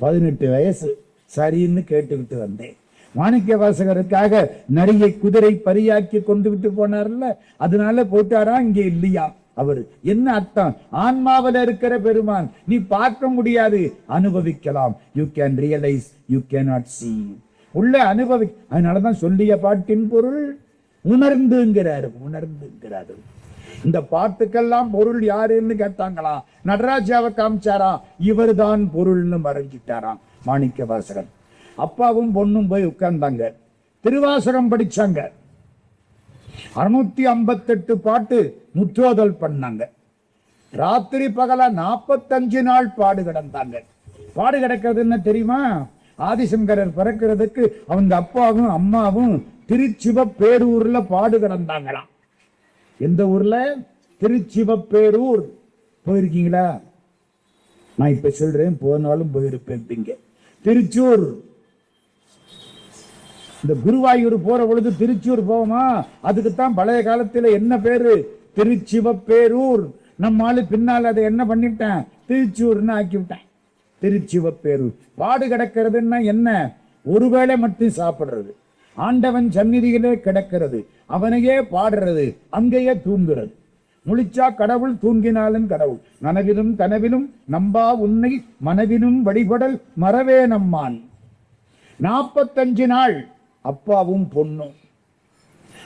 18 வயசு. சரின்னு கேட்டுக்கிட்டு வந்தேன். மாணிக்க வாசகருக்காக நிறைய குதிரை பரியாக்கி கொண்டு விட்டு போனார்ல, அதனால போட்டாரா, இங்க இல்லையா அவரு. என்ன அர்த்தம்? ஆன்மாவில் இருக்கிற பெருமான் நீ பார்க்க முடியாது, அனுபவிக்கலாம். You can realise, you cannot see. உள்ள அனுபவி. அதனாலதான் சொல்லிய பாட்டின் பொருள் உணர்ந்துங்கிறாரு. உணர்ந்துங்கிறாரு. இந்த பாட்டுக்கெல்லாம் பொருள் யாருன்னு கேட்டாங்களா, நடராஜாவை காமிச்சாரா, இவர் தான் பொருள்னு மறைஞ்சிட்டாராம் மாணிக்க வாசகன். அப்பாவும் பொண்ணும் போய் உட்கார்ந்தாங்க, திருவாசகம் படிச்சாங்க. 658 பாட்டு முற்றோதல் பண்ணாங்க. ராத்திரி பகலா 45 நாள் பாடு கிடந்தாங்க. பாடு கிடக்கிறதுன்னு தெரியுமா? ஆதிசங்கரர் பிறக்கிறதுக்கு அவங்க அப்பாவும் அம்மாவும் திருச்சிவப்பேரூர்ல பாடு கிடந்தாங்களாம். எந்த ஊர்ல? திருச்சிவப்பேரூர். போயிருக்கீங்களா? நான் இப்ப சொல்றேன், போனாலும் போயிருப்பேன். திருச்சூர். இந்த குருவாயூர் போற பொழுது திருச்சூர் போவோமா? அதுக்குத்தான் பழைய காலத்துல என்ன பேரு? திருச்சிவப்பேரூர். நம்ம ஆளு பின்னால் அதை என்ன பண்ணிவிட்டேன்? திருச்சூர்னு ஆக்கிவிட்டேன். திருச்சிவப்பேரூர். பாடு கிடக்கிறதுன்னா என்ன? ஒருவேளை மட்டும் சாப்பிடுறது, ஆண்டவன் சந்நிதியிலே கிடக்கிறது, அவனையே பாடுறது, அங்கேயே தூங்குறது. முழிச்சா கடவுள், தூங்கினாலும் கடவுள். நனவிலும் கனவிலும் நம்பா உன்னை மனவிலும் வழிபடல் மறவே நம்மான். 45 நாள் அப்பாவும் பொண்ணும்.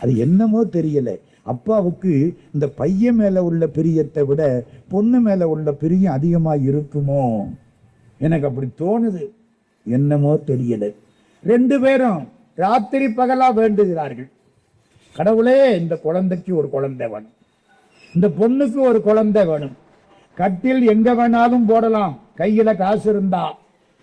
அது என்னமோ தெரியல, அப்பாவுக்கு இந்த பையன் மேல உள்ள பிரியத்தை விட பொண்ணு மேல உள்ள பிரியம் அதிகமா இருக்குமோ, எனக்கு அப்படி தோணுது. என்னமோ தெரியல. 2 பேரும் ராத்திரி பகலா வேண்டுகிறார்கள், கடவுளே இந்த குழந்தைக்கு ஒரு குழந்தை வேணும், இந்த பொண்ணுக்கு ஒரு குழந்தை வேணும். கட்டில் எங்க வேணாலும் போடலாம், கையில காசு இருந்தா.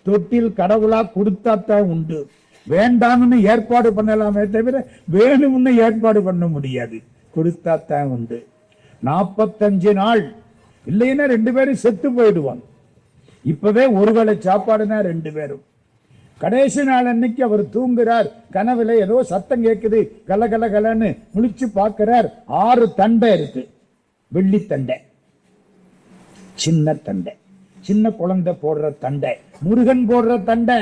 தொட்டில் கடவுளா கொடுத்தாத்தான் உண்டு. வேண்டாம்னு ஏற்பாடு பண்ணலாமே தவிர வேணும்னு ஏற்பாடு பண்ண முடியாது. கொடுத்தாத்தான் உண்டு. 45 நாள் இல்லைன்னா 2 பேரும் செத்து போயிடுவாங்க. இப்பவே ஒருவேளை சாப்பாடுனா 2 பேரும். கடைசி நாள் அன்னைக்கு அவர் தூங்குறார். கனவுல ஏதோ சத்தம் கேட்குது, கல கல கலன்னு முழிச்சு பார்க்கிறார். 6 தண்டை இருக்கு, வெள்ளி தண்டை, சின்ன தண்டை, சின்ன குழந்தை போடுற தண்டை, முருகன் போடுற தண்டை.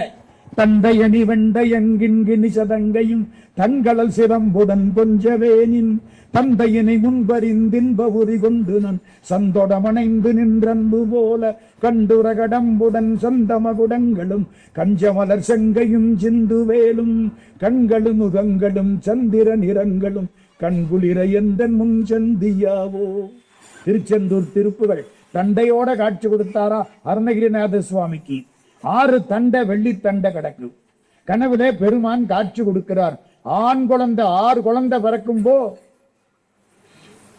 தந்தையணி வெண்டையங்கின் சதங்கையும் தங்களல் சிரம்புடன் கொஞ்சவேனின் தந்தையினை முன்பறிந்தின்ப உரி கொண்டு நான் சந்தொடமணைந்து நின்றன்பு போல கண்டுரகடம்புடன் சந்தமகுடங்களும் கஞ்சமலர் செங்கையும் சிந்துவேலும் கண்களும் முகங்களும் சந்திர நிறங்களும் கண்குளிர எந்த முன் சந்தியாவோ. திருச்செந்தூர் திருப்புகள் தண்டையோட காட்சி கொடுத்தாரா அருணகிரிநாத சுவாமிக்கு. 6 தண்டை, வெள்ளி தண்டை கிடக்கு. கனவுலே பெருமான் காட்சி கொடுக்கிறார். ஆண் குழந்தை 6 குழந்தை பிறக்கும்போ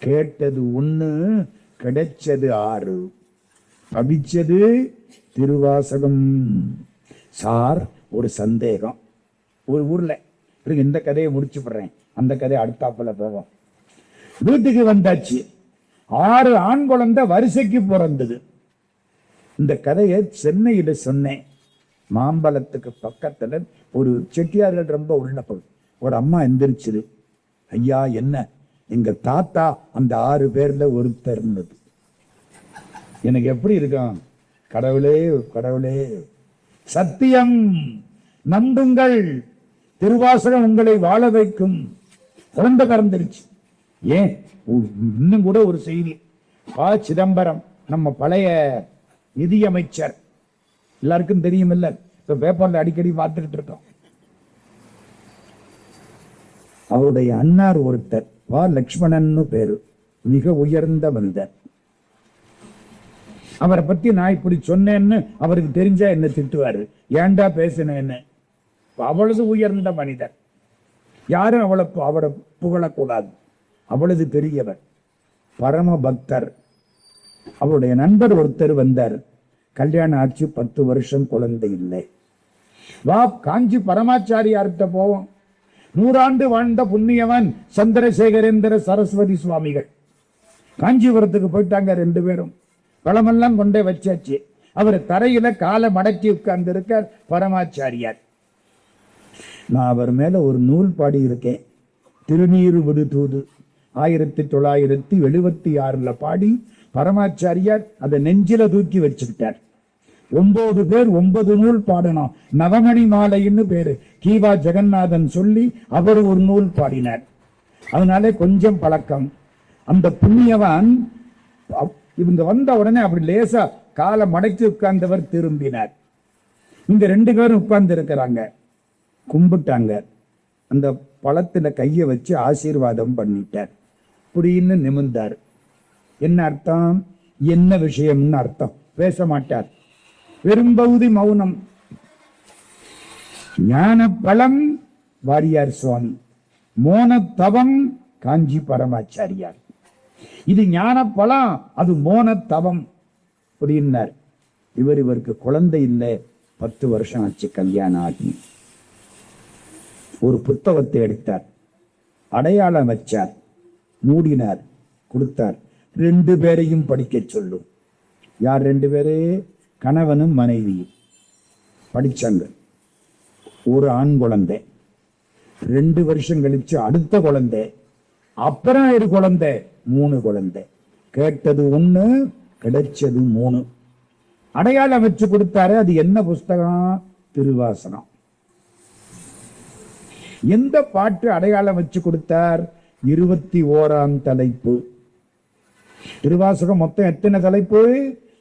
கேட்டது 1, கிடைச்சது 6. படிச்சது திருவாசகம். சார், ஒரு சந்தேகம். ஒரு ஊர்ல இந்த கதையை முடிச்சு போடுறேன், அந்த கதையை அடுத்தாப்புல போவோம். வீட்டுக்கு வந்தாச்சு. 6 ஆண் குழந்தை வரிசைக்கு பிறந்தது. இந்த கதையை சென்னையில சொன்னேன். மாம்பழத்துக்கு பக்கத்துல ஒரு செட்டியார்கள் ரொம்ப உள்ள பகுதி. ஒரு அம்மா எந்திரிச்சிரு, ஐயா என்ன, எங்க தாத்தா அந்த 6 பேர்ல ஒருத்தர்னது. எனக்கு எப்படி இருக்கும், கடவுளே கடவுளே, சத்தியம் நம்புங்கள், திருவாசகம் உங்களை வாழ வைக்கும். குழந்தை பிறந்துருச்சு. ஏன் இன்னும் கூட ஒரு செய்தி, சிதம்பரம் நம்ம பழைய நிதியமைச்சர், எல்லாருக்கும் தெரியும் இல்ல, இப்ப பேப்பர்ல அடிக்கடி பார்த்துட்டு இருக்கோம். அவருடைய அன்னார் ஒருத்தர் லக்ஷ்மணன் பேரு, மிக உயர்ந்த மனிதர். அவரை பத்தி நான் இப்படி சொன்னேன்னு அவருக்கு தெரிஞ்சா என்ன திட்டுவாரு, ஏண்டா பேசினேன்னு. அவ்வளவு உயர்ந்த மனிதர், யாரும் அவரை புகழக்கூடாது, அவ்வளவு பெரியவர், பரம பக்தர். அவருடைய நண்பர் ஒருத்தர் வந்தார், கல்யாணம் ஆச்சு, 10 வருஷம் குழந்தை இல்லை. வா காஞ்சி பரமாச்சாரியார்கிட்ட போவோம். 100 ஆண்டு வாழ்ந்த புண்ணியவன் சந்திரசேகரேந்திர சரஸ்வதி சுவாமிகள். காஞ்சிபுரத்துக்கு போயிட்டாங்க 2 பேரும். பழமெல்லாம் கொண்டே வச்சாச்சு. அவர் தரையில காலை மடக்கி உட்கார்ந்து இருக்கார் பரமாச்சாரியார். நான் அவர் மேல ஒரு நூல் பாடி இருக்கேன், திருநீறு விடு தூது, 1976 பாடி பரமாச்சாரியார் அதை நெஞ்சில தூக்கி வச்சுக்கிட்டார். 9 பேர் 9 நூல் பாடணும். நவமணி மாலைன்னு பேரு, கீவா ஜெகநாதன் சொல்லி அவர் ஒரு நூல் பாடினார். அதனால கொஞ்சம் பழக்கம். அந்த புண்ணியவான் இவங்க வந்த உடனே அப்படி லேசா காலை மடக்கி உட்கார்ந்தவர் திரும்பினார். இங்க 2 பேரும் உட்கார்ந்து இருக்கிறாங்க, கும்பிட்டாங்க. அந்த பழத்துல கையை வச்சு ஆசீர்வாதம் பண்ணிட்டார். புரியுன்னு நிமிர்ந்தார். என்ன அர்த்தம், என்ன விஷயம்னு அர்த்தம். பேச மாட்டார், பெரும்பகுதி மௌனம். ஞான பழம் வாரியார் சுவாமி, மோன தவம் காஞ்சி பரமாச்சாரியார். இது ஞான பழம், அது மோன தவம் அப்படின்னார். இவருக்கு குழந்தை இல்லை, 10 வருஷம் ஆச்சு கல்யாணம் ஆகி. ஒரு புத்தகத்தை எடுத்தார், அடையாளம் வச்சார், மூடினார், கொடுத்தார். 2 பேரையும் படிக்க சொல்லும். யார் 2 பேரு? கணவனும் மனைவியும் படிச்சாங்க. ஒரு ஆண் குழந்தை. 2 வருஷம் கழிச்சு அடுத்த குழந்தை, அப்புறம் 1 குழந்தை, 3 குழந்தை. கேட்டது 1, கிடைச்சது 3. அடையாளம் வச்சு கொடுத்தாரு. அது என்ன புஸ்தகம்? திருவாசகம். எந்த பாட்டு அடையாளம் வச்சு கொடுத்தார்? 21ஆம் தலைப்பு. திருவாசகம் மொத்தம் எத்தனை தலைப்பு?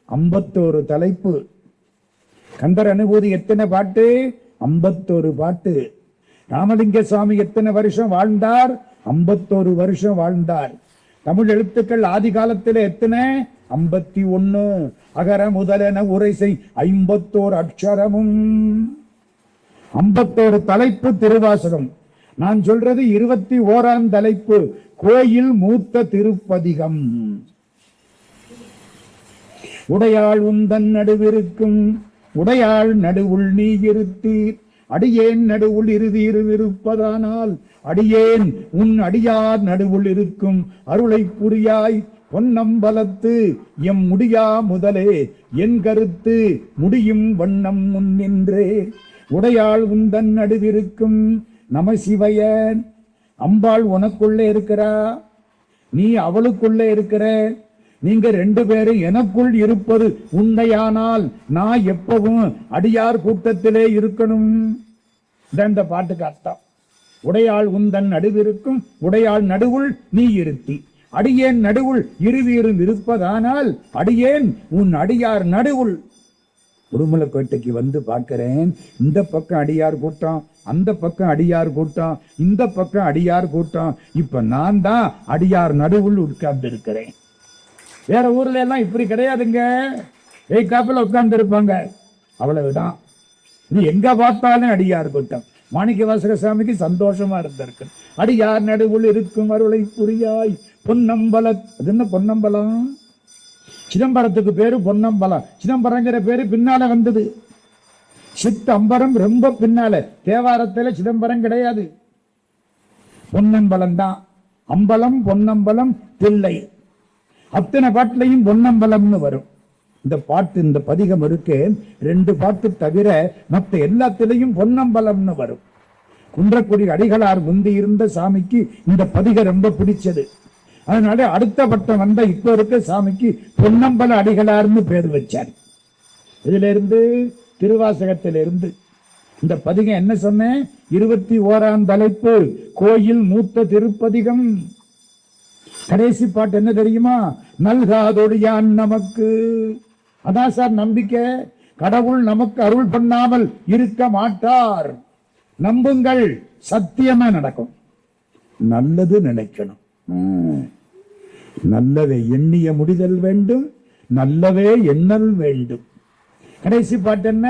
51 தலைப்பு. கந்தர் அனுபூதி எத்தனை பாட்டு? 51 பாட்டு. ராமலிங்க சுவாமி எத்தனை வருஷம் வாழ்ந்தார்? 51 வருஷம் வாழ்ந்தார். தமிழ் எழுத்துக்கள் ஆதி காலத்தில் எத்தனை? 51. அகர முதலென உரைசை 51 அக்ஷரமும். 51 தலைப்பு திருவாசகம். நான் சொல்றது 21ஆம் தலைப்பு, கோயில் மூத்த திருப்பதிகம். உடையாள் உந்தன் நடுவிருக்கும், உடையாள் நடுவுள் நீ இருத்தீர், அடியேன் நடுவுள் இருப்பதானால் அடியேன் உன் அடியார் நடுவுள் இருக்கும் அருளை புரியாய் பொன்னம்பலத்து எம் முடியா முதலே என் கருத்து முடியும் வண்ணம் முன்னின்றே. உடையாள் உந்தன் நடுவிருக்கும் நம சிவய. அம்பாள் உனக்குள்ளே இருக்கிறா, நீ அவளுக்குள்ளே இருக்கிற. நீங்க 2 பேரும் எனக்குள் இருப்பது உண்மையானால் நான் எப்பவும் அடியார் கூட்டத்திலே இருக்கணும். இந்த பாட்டுக்கு அர்த்தம். உடையாள் உந்தன் நடுவிருக்கும், உடையாள் நடுவுள் நீ இருத்தி, அடியேன் நடுவுள் இருவீரும் இருப்பதானால் அடியேன் உன் அடியார் நடுவுள். உடுமலைப்பேட்டைக்கு வந்து பார்க்கிறேன், இந்த பக்கம் அடியார் கூட்டம், அந்த பக்கம் அடியார் கூட்டம், இந்த பக்கம் அடியார் கூட்டம். இப்ப நான் தான் அடியார் நடுவுள் உட்கார்ந்து இருக்கிறேன். வேற ஊர்ல எல்லாம் இப்படி கிடையாதுங்க, காப்பில் உட்கார்ந்து இருப்பாங்க, அவ்வளவுதான். இது எங்க பார்த்தாலும் அடியார் கூட்டம். மாணிக்க வாசக சாமிக்கு சந்தோஷமா இருந்திருக்கு. அடியார் நடுவுள் இருக்கும் அருளை புரியாய் பொன்னம்பல. அது என்ன பொன்னம்பலம்? சிதம்பரத்துக்கு பேரு பொன்னம்பலம். சிதம்பரங்கிற பேரு பின்னால வந்தது. சித்தம்பரம் ரொம்ப பின்னால. தேவாரத்துல சிதம்பரம் கிடையாது, பொன்னம்பலம் தான். அம்பலம் பொன்னம்பலம் தில்லை, அத்தனை பாட்டிலையும் பொன்னம்பலம்னு வரும். இந்த பாட்டு, இந்த பதிகம் இருக்கு, 2 பாட்டு தவிர மற்ற எல்லாத்திலையும் பொன்னம்பலம்னு வரும். குன்றக்குடி அடிகளார் முந்தி இருந்த சாமிக்கு இந்த பதிகம் ரொம்ப பிடிச்சது. அதனால அடுத்த பட்டம் வந்த இப்ப இருக்க சாமிக்கு பொன்னம்பல அடிகளார்னு பேர் வச்சார். இதுல இருந்து திருவாசகத்திலிருந்து இந்த பதிகம் என்ன சொன்னேன்? 21ஆம் தலைப்பு கோயில் மூத்த திருப்பதிகம். கடைசி பாட்டு என்ன தெரியுமா? நல்காதொழியான் நமக்கு. அதான் சார் நம்பிக்கை. கடவுள் நமக்கு அருள் பண்ணாமல் இருக்க மாட்டார். நம்புங்கள், சத்தியமா நடக்கும். நல்லது நினைக்கணும். நல்லவே எண்ணிய முடிதல் வேண்டும், நல்லவே எண்ணல் வேண்டும். கடைசி பாட்டு என்ன?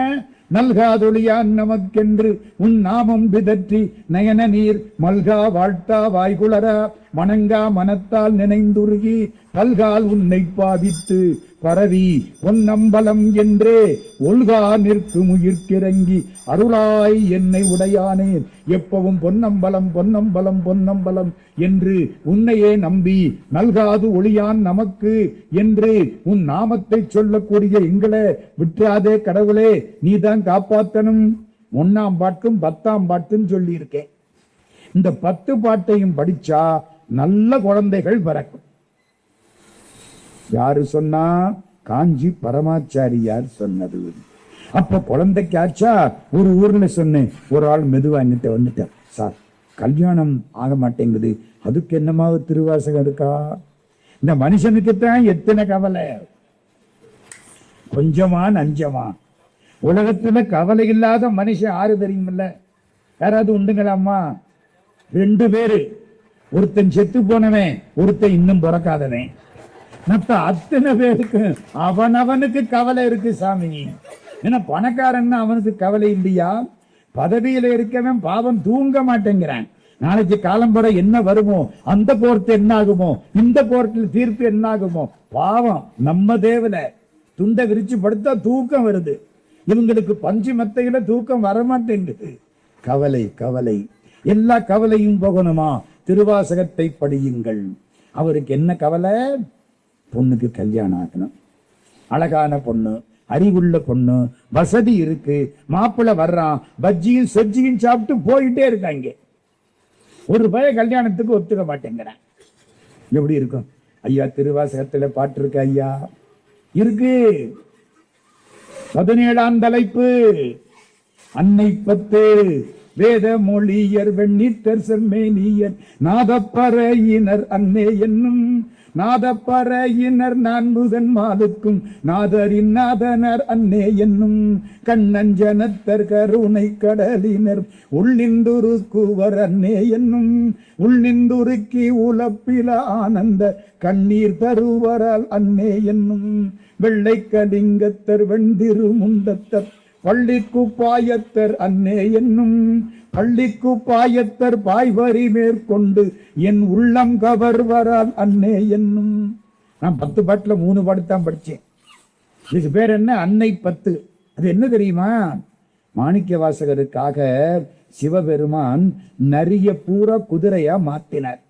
நல்காதொழியான் நமக்கென்று உன் நாமம் பிதற்றி நயன நீர் மல்கா வாழ்த்தா வாய்குளரா வணங்கா மனத்தால் நினைந்துருகி பல்கால் உன்னை பாவித்து பரவி பொன்னம்பலம் என்றே ஒல்கா நிற்கும் உயிர்க்கிறங்கி அருளாய் என்னை உடையானே. எப்பவும் பொன்னம்பலம் பொன்னம்பலம் பொன்னம்பலம் என்று உன்னையே நம்பி நல்காது ஒளியான் நமக்கு என்று உன் நாமத்தை சொல்லக்கூடிய எங்களை விட்டுறாதே கடவுளே, நீதான் காப்பாத்தனும். 1ஆம் பாட்டும் 10ஆம் பாட்டும் சொல்லி இருக்கேன். இந்த 10 பாட்டையும் படிச்சா நல்ல குழந்தைகள் பிறக்கும். யாரு சொன்னா? காஞ்சி பரமாச்சாரியார் சொன்னது. அப்ப குழந்தைக்கு ஆச்சா? ஒரு ஊர்ல சொன்னேன், ஒரு ஆள் மெதுவா என்னட்ட வந்துட்டார், சார் கல்யாணம் ஆக மாட்டேங்குது, அதுக்கு என்னமா திருவாசகம் இருக்கா? இந்த மனுஷனுக்குத்தான் எத்தனை கவலை, கொஞ்சமா நஞ்சமா. உலகத்துல கவலை இல்லாத மனுஷன் ஆறு தெரியுமில்ல? யாராவது உண்டுங்களாம்மா? 2 பேரு. ஒருத்தன் செத்து போனவன், ஒருத்தன் இன்னும் பிறக்காதவன். மற்ற அத்தனை பேருக்கு அவனவனுக்கு கவலை இருக்கு சாமி. ஏன்னா பணக்காரன் அவனுக்கு கவலை இல்லையா? பதவியில இருக்கவன் பாவம் தூங்க மாட்டேங்கிறான். நாளைக்கு காலம்பட என்ன வருமோ, அந்த கோர்ட்டு என்ன ஆகுமோ, இந்த கோர்ட்டில் தீர்ப்பு என்ன ஆகுமோ. பாவம் நம்ம தேவல துண்டை விரிச்சு படுத்தா தூக்கம் வருது. இவங்களுக்கு பஞ்சு மெத்தையில தூக்கம் வரமாட்டேங்குது. கவலை கவலை. எல்லா கவலையும் போகணுமா? திருவாசகத்தை படியுங்கள். அவருக்கு என்ன கவலை? பொண்ணுக்கு கல்யாணம் ஆகணும், அழகான பொண்ணு, அறிவுள்ள பொண்ணு, வசதி இருக்கு, மாப்பிள்ளை வர்றான், பஜ்ஜியும் சொஜ்ஜியும் சாப்பிட்டு போயிட்டே இருக்காங்க. ஒரு பய கல்யாணத்துக்கு ஒத்துக்க மாட்டேங்கிறேன். எப்படி இருக்கும் ஐயா? திருவாசகத்துல பாட்டு இருக்கு ஐயா, இருக்கு. 17ஆம் தலைப்பு அன்னை 10 வேத மொழியர் வெண்ணித்தர் செம்மேனியர் நாதப்பறையினர் அன்னே என்னும் நாதப்பறையினர் 4 மாலுக்கும் நாதரின் நாதனர் அன்னே என்னும் கண்ணஞ்சனத்தர் கருணை கடலினர் உள்ளிந்துருக்குவர் அன்னே என்னும் உள்ளிந்துருக்கி உலப்பில ஆனந்த கண்ணீர் தருவரால் அன்னே என்னும் வெள்ளை கலிங்கத்தர் வெண்திரு முண்டத்தர் பள்ளிக்குப்பாயத்தர் அன்னே என்னும் பள்ளிக்குப்பாயத்தர் பாய்வரி மேற்கொண்டு என் உள்ளம் கவர்வரால் அன்னே என்னும். நான் 10 பாட்டுல 3 பாட்டு தான் படிச்சேன். இதுக்கு பேர் என்ன? அன்னை 10. அது என்ன தெரியுமா? மாணிக்க வாசகருக்காக சிவபெருமான் நிறைய பூரா குதிரையா மாத்தினார்.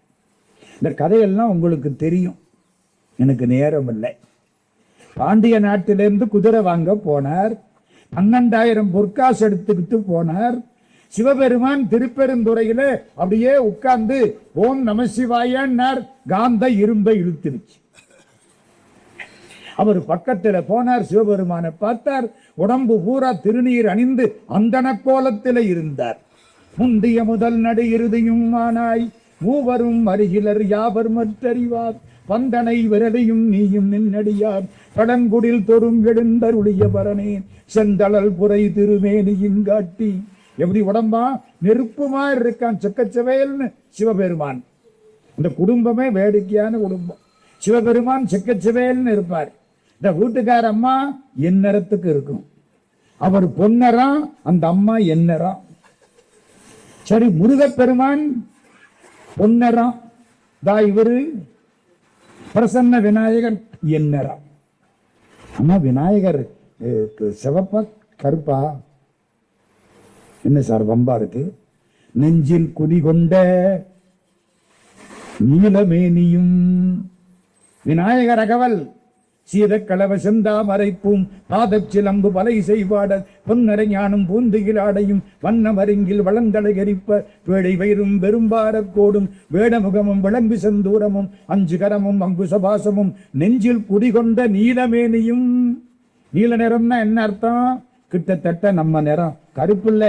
இந்த கதையெல்லாம் உங்களுக்கு தெரியும், எனக்கு நேரம் இல்லை. பாண்டிய நாட்டிலிருந்து குதிரை வாங்க போனார். 12,000 பொற்காசு எடுத்துக்கிட்டு போனார். சிவபெருமான் திருப்பெருந்துறையில அப்படியே உட்கார்ந்து ஓம் நம சிவாயன்னார். காந்த இரும்பை இழுத்துருச்சு. அவர் பக்கத்துல போனார், சிவபெருமானை பார்த்தார். உடம்பு பூரா திருநீர் அணிந்து அந்தன கோலத்தில இருந்தார். முந்திய முதல் நடு இறுதியும் ஆனாய் மூவரும் அருகிலர் யாவர் மற்றறிவார் பந்தனை விரலையும் நீயும் நின்னடியார் கடன்குடில் தொறும் எழுந்தருளிய பரணே செந்தளல் புரை திருமேனியின் காட்டி. எப்படி உடம்பா நெருப்புமா இருக்கான், செக்கச்சவேல்னு சிவபெருமான். இந்த குடும்பமே வேடிக்கையான குடும்பம். சிவபெருமான் செக்கச்சவேல்னு இருப்பார். இந்த வீட்டுக்கார அம்மா எந்நேரத்துக்கு இருக்கும். அவர் பொன்னரம், அந்த அம்மா எந்நேரம். சரி, முருகப்பெருமான் பொன்னரம் தா, இவரு பிரசன்ன விநாயகர் எந்நேரம். அம்மா விநாயகர் சிவப்பா கருப்பா? என்ன சார் வம்பா இருக்கு? நெஞ்சில் குடிகொண்ட நீலமேனியும் விநாயகர் அகவல் சீதக்களவ செந்தாமரைப்பூம் பாதச்சிலம்பு பலை செய்வாட பொன்னரை ஞானும் பூந்துகில் ஆடையும் வண்ண மருங்கில் வளந்தலை எரிப்ப வேடை வயிறும் வெறும்பாரக்கோடும் வேடமுகமும் விளம்பி செந்தூரமும் அஞ்சு கரமும் அங்குசபாசமும் நெஞ்சில் குடிகொண்ட நீலமேனியும். நீல நிறம்னா என்ன அர்த்தம்? கிட்டத்தட்ட நம்ம நிறம். கருப்பு இல்ல,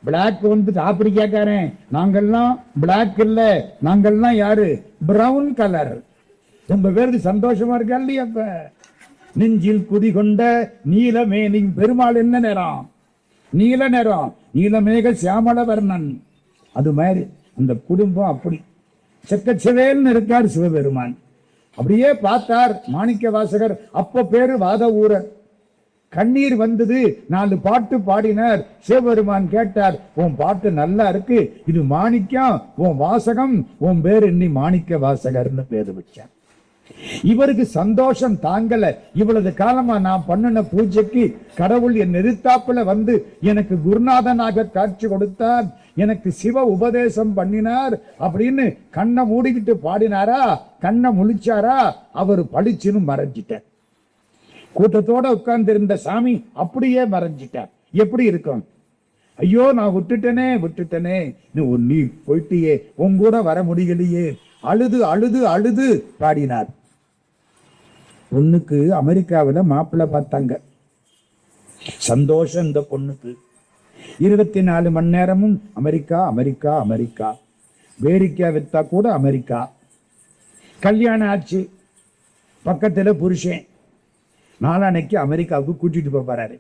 பிளாக் வந்து ஆப்பிரிக்காக்காரன். நாங்கள்லாம் பிளாக் இல்ல, நாங்கள்லாம் யாரு? Brown colour. ரொம்ப பேருக்கு சந்தோஷமா இருக்கா இல்லையா? அப்ப நெஞ்சில் குடிகொண்ட நீலமேனி. பெருமாள் என்ன நிறம்? நீல நிறம். நீலமேக சியாமள வர்ணன். அது மாதிரி அந்த குடும்பம் அப்படி செக்கச்சவேல்னு இருக்கார் சிவபெருமான். அப்படியே பார்த்தார் மாணிக்க வாசகர். அப்ப பேரு வாத ஊரர். கண்ணீர் வந்தது. 4 பாட்டு பாடினார். சிவபெருமான் கேட்டார், உன் பாட்டு நல்லா இருக்கு, இது மாணிக்கம், உன் வாசகம், உன் பேர் இன்னி மாணிக்க வாசகர்னு பேரு வச்சார். இவருக்கு சந்தோஷம் தாங்கல. இவ்வளவு காலமா நான் பண்ணின பூஜைக்கு கடவுள் என் நெருத்தாப்புல வந்து எனக்கு குருநாதனாக காட்சி கொடுத்தார், எனக்கு சிவ உபதேசம் பண்ணினார் அப்படின்னு கண்ணை மூடிக்கிட்டு பாடினாரா, கண்ணை முழிச்சாரா, அவர் பளிச்சுன்னு மறைஞ்சிட்டார். கூட்டத்தோட உட்கார்ந்து இருந்த சாமி அப்படியே மறைஞ்சிட்டார். எப்படி இருக்கும்? ஐயோ நான் விட்டுட்டனே, நீ போயிட்டியே, உன் கூட வர முடியலையே, அழுது அழுது அழுது பாடினார். பொண்ணுக்கு அமெரிக்காவில் மாப்பிள்ளை பார்த்தாங்க. சந்தோஷம் இந்த பொண்ணுக்கு. 24 மணி நேரமும் அமெரிக்கா அமெரிக்கா அமெரிக்கா. வேரிக்கா வித்தா கூட அமெரிக்கா. கல்யாணம் ஆச்சு. பக்கத்துல புருஷன். நாளானைக்கு அமெரிக்காவுக்கு கூட்டிட்டு போறாரு.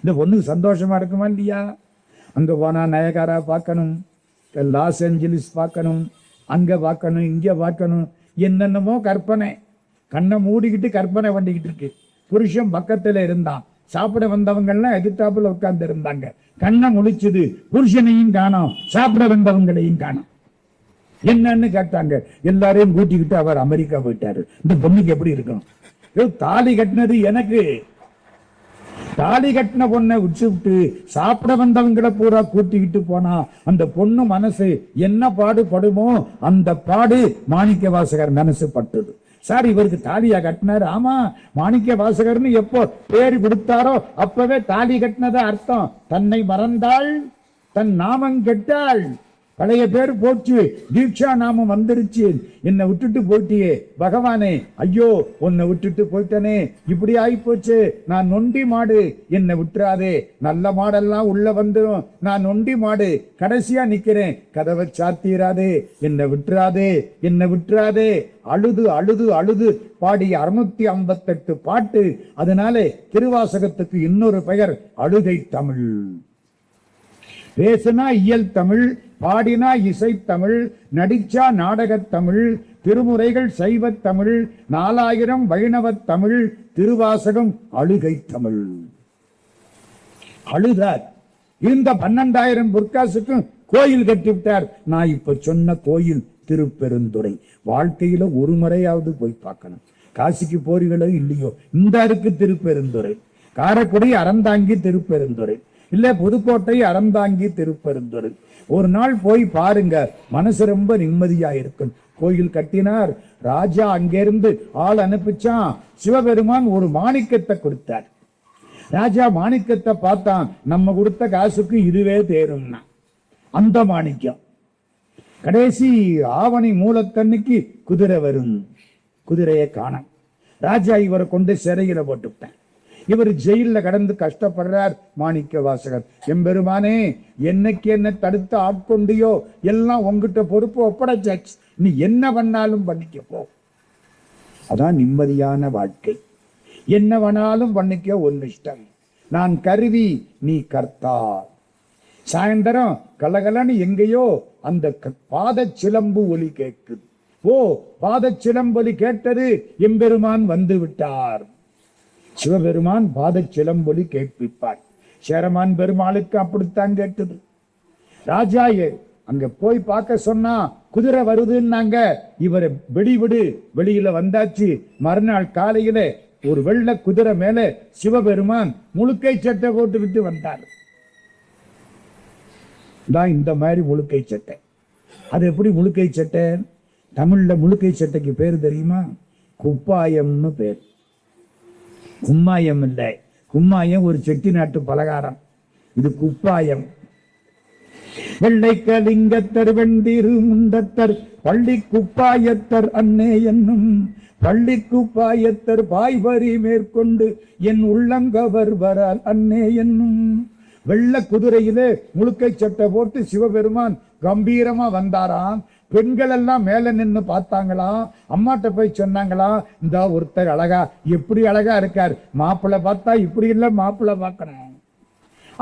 இந்த பொண்ணுக்கு சந்தோஷமா இருக்குமா இல்லையா? அங்க போனா நயகாரா பார்க்கணும், லாஸ் ஏஞ்சலிஸ் பார்க்கணும், அங்க பார்க்கணும், இங்க பார்க்கணும், என்னென்னமோ கற்பனை. கண்ணை மூடிக்கிட்டு கற்பனை பண்ணிக்கிட்டு இருக்கு. புருஷன் பக்கத்துல இருந்தான். சாப்பிட வந்தவங்கெல்லாம் எதிர்த்தாப்புல உட்கார்ந்து இருந்தாங்க. கண்ணை முழிச்சுது. புருஷனையும் காணோம், சாப்பிட வந்தவங்களையும் காணோம். என்னன்னு கேட்டாங்க. எல்லாரையும் கூட்டிக்கிட்டு அவர் அமெரிக்கா போயிட்டாரு. இந்த பொண்ணுக்கு எப்படி இருக்கும்? தாலி கட்டினது எனக்கு. தாலி கட்டின பொண்ணை விட்டு சாப்பிட வந்தவங்களை பூரா கூட்டிக்கிட்டு போனா அந்த பொண்ணு மனசு என்ன பாடுபடுமோ அந்த பாடு மாணிக்க வாசகர் மனசு பட்டது. சார் இவருக்கு தாலியா கட்டினாரு? ஆமா, மாணிக்க வாசகர்னு எப்போ பேரு கொடுத்தாரோ அப்பவே தாலி கட்டினத அர்த்தம். தன்னை மறந்தாள், தன் நாமம் கெட்டாள். பழைய பேர் போச்சு, தீட்சா நாமம் வந்துருச்சு. என்னை விட்டுட்டு போயிட்டியே பகவானே, ஐயோ உன்னை விட்டுட்டு போயிட்டனே, இப்படி ஆகி போச்சு, நான் நொண்டி மாடு, என்னை விட்டுறாதே, நல்ல மாடெல்லாம் உள்ள வந்துடும், நான் நொண்டி மாடு, கடைசியா நிக்கிறேன், கதவை சாத்திராதே, என்னை விட்டுறாதே, என்னை விட்டுறாதே. அழுது அழுது அழுது பாடி 658 பாட்டு. அதனாலே திருவாசகத்துக்கு இன்னொரு பெயர் அழுகை தமிழ். பேசினா இயல் தமிழ், பாடினா இசை தமிழ், நடிச்சா நாடகத் தமிழ், திருமுறைகள் சைவத் தமிழ், 4000 வைணவத் தமிழ், திருவாசகம் அழுகை தமிழ். அழுதார். இந்த 12,000 பொற்காசுக்கும் கோயில் கட்டிவிட்டார். நான் இப்ப சொன்ன கோயில் திருப்பெருந்துறை. வாழ்க்கையில ஒரு முறையாவது போய் பார்க்கணும். காசிக்கு போறீங்களோ இல்லையோ, இந்த இருக்கு திருப்பெருந்துறை. காரைக்குடி அறந்தாங்கி திருப்பெருந்துறை, இல்ல புதுக்கோட்டை அறந்தாங்கி திருப்பெருந்துறை. ஒரு நாள் போய் பாருங்க, மனசு ரொம்ப நிம்மதியா இருக்கும். கோயில் கட்டினார். ராஜா அங்கிருந்து ஆள் அனுப்பிச்சான். சிவபெருமான் ஒரு மாணிக்கத்தை கொடுத்தார். ராஜா மாணிக்கத்தை பார்த்தான். நம்ம கொடுத்த காசுக்கு இதுவே தேரும்னா அந்த மாணிக்கம். கடைசி ஆவணி மூலத்தன்னைக்கு குதிரை வரும். குதிரையை காணோம். ராஜா இவரை கொண்டு சிறையில போட்டுவிட்டான். இவர் ஜெயில கடந்து கஷ்டப்படுறார். மாணிக்க வாசகர், எம்பெருமானே, என்னைக்கு என்ன தடுத்து ஆட்கொண்டியோ எல்லாம் உங்ககிட்ட பொறுப்பு ஒப்படைச்சாச்சு, நீ என்ன பண்ணாலும் பண்ணிக்க போ. அதான் நிம்மதியான வாழ்க்கை. என்ன வேணாலும் பண்ணிக்க, ஒன்னு இஷ்டம். நான் கருவி, நீ கர்த்தா. சாயந்தரம் கலகலன்னு எங்கேயோ அந்த பாத சிலம்பு ஒலி கேட்குது. ஓ, பாத சிலம்பொலி கேட்டது, எம்பெருமான் வந்து விட்டார். சிவபெருமான் பாத சிலம்பொலி கேட்பிப்பார். சேரமான் பெருமாளுக்கு அப்படித்தான் கேட்டது. ராஜா அங்க போய் பார்க்க சொன்னா குதிரை வருதுன்னாங்க. இவரை வெளிவிடு, வெளியில வந்தாச்சு. மறுநாள் காலையில ஒரு வெள்ளை குதிரை மேல சிவபெருமான் முழுக்கை சட்டை போட்டு விட்டு வந்தார். இந்த மாதிரி முழுக்கை சட்டை. அது எப்படி முழுக்கை சட்டை? தமிழ்ல முழுக்கை சட்டைக்கு பேரு தெரியுமா? குப்பாயம்னு பேர். கும்மாயம் இல்லை, கும்மாயம் ஒரு செட்டி நாட்டு பலகாரம், இது குப்பாயம். வெள்ளை கலிங்கத்தர் வெண்டிரு முண்டத்தர் பள்ளி குப்பாயத்தர் அன்னே என்னும் பள்ளி குப்பாயத்தர் பாய்வரி மேற்கொண்டு என் உள்ளங்கவர் வரால் அன்னே என்னும். வெள்ள குதிரையிலே முழுக்கை சட்டை போட்டு சிவபெருமான் கம்பீரமா வந்தாராம். பெண்கள் எல்லாம் மேல நின்று பார்த்தாங்களாம். அம்மாட்ட போய் சொன்னாங்களாம், இந்த ஒருத்தர் அழகா, எப்படி அழகா இருக்கார், மாப்பிள்ளை பார்த்தா இப்படி இல்லை, மாப்பிள்ளை பார்க்கணும்.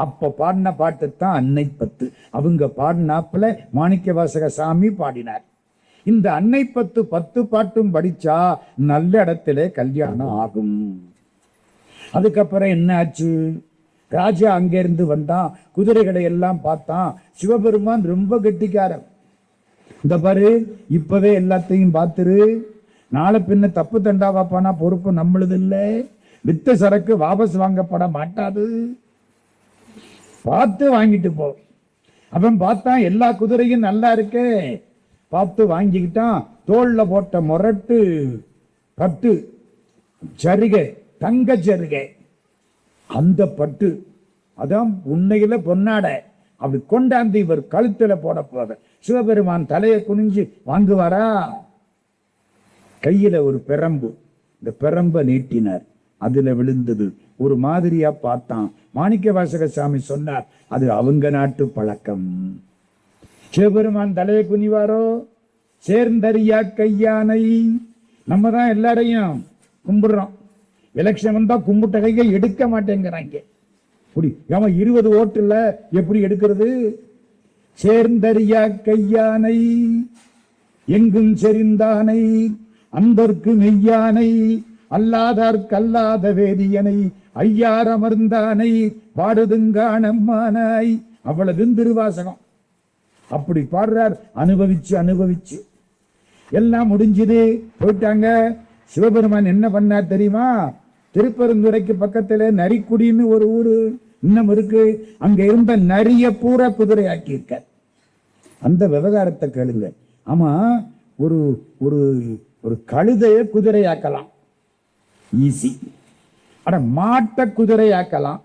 அப்ப பாடின பாட்டு தான் அன்னை பத்து. அவங்க பாடினாப்புல மாணிக்கவாசக சாமி பாடினார். இந்த அன்னை பத்து 10 பாட்டும் படிச்சா நல்ல இடத்துல கல்யாணம் ஆகும். அதுக்கப்புறம் என்ன ஆச்சு? ராஜா அங்கிருந்து வந்தான், குதிரைகளை எல்லாம் பார்த்தான். சிவபெருமான் ரொம்ப கெட்டிக்காரன். இந்த பாரு, இப்பவே எல்லாத்தையும் பார்த்துரு, நாளை பின்ன தப்பு தண்டாவா போனா பொறுப்பு நம்மளது இல்லை, வித்த சரக்கு வாபஸ் வாங்கப்பட மாட்டாது, பார்த்து வாங்கிட்டு போ. அவன் பார்த்தான், எல்லா குதிரையும் நல்லா இருக்கே, பார்த்து வாங்கிக்கிட்டான். தோல்ல போட்ட முரட்டு பட்டு ஜருகை, தங்க ஜருகை, அந்த பட்டு அதான் உண்மையில பொன்னாடை. அப்படி கொண்டாந்து இவர் கழுத்துல போட போற. சிவபெருமான் தலையை குனிஞ்சு வாங்குவாரா? கையில ஒரு பெரம்பு, இந்த பெரம்பை நீட்டினார், அதுல விழுந்தது. ஒரு மாதிரியா பார்த்தான். மாணிக்கவாசக சாமி சொன்னார், அது அவங்க நாட்டு பழக்கம். சிவபெருமான் தலையை குனிவாரோ? சேர்ந்தறியா கையானை. நம்ம தான் எல்லாரையும் கும்பிடுறோம், எலெக்ஷன் வந்தா கும்பிட்ட கையை எடுக்க மாட்டேங்கிறாங்க. 20 ஓட்டுல எப்படி எடுக்கிறது? சேர்ந்தறியா கையானை எங்கும் செறிந்தானை அன்பர்க்கு மெய்யானை அல்லாதார்க்கு அல்லாத வேதியனை ஐயார் அமர்ந்தானை பாடுதுங்கானம்மானாய். அவ்வளவு திருவாசகம். அப்படி பாடுறார். அனுபவிச்சு அனுபவிச்சு எல்லாம் முடிஞ்சது, போயிட்டாங்க. சிவபெருமான் என்ன பண்ணார் தெரியுமா? திருப்பெருந்துறைக்கு பக்கத்துல நரிக்குடின்னு ஒரு ஊரு இன்னும் இருக்கு. அங்க இருந்த நரிய பூரா குதிரை ஆக்கி இருக்க. அந்த விவகாரத்தை கேளுங்க. ஆமா, ஒரு ஒரு ஒரு கழுதைய குதிரையாக்கலாம், ஈஸி. ஆனா மாட்ட குதிரையாக்கலாம்.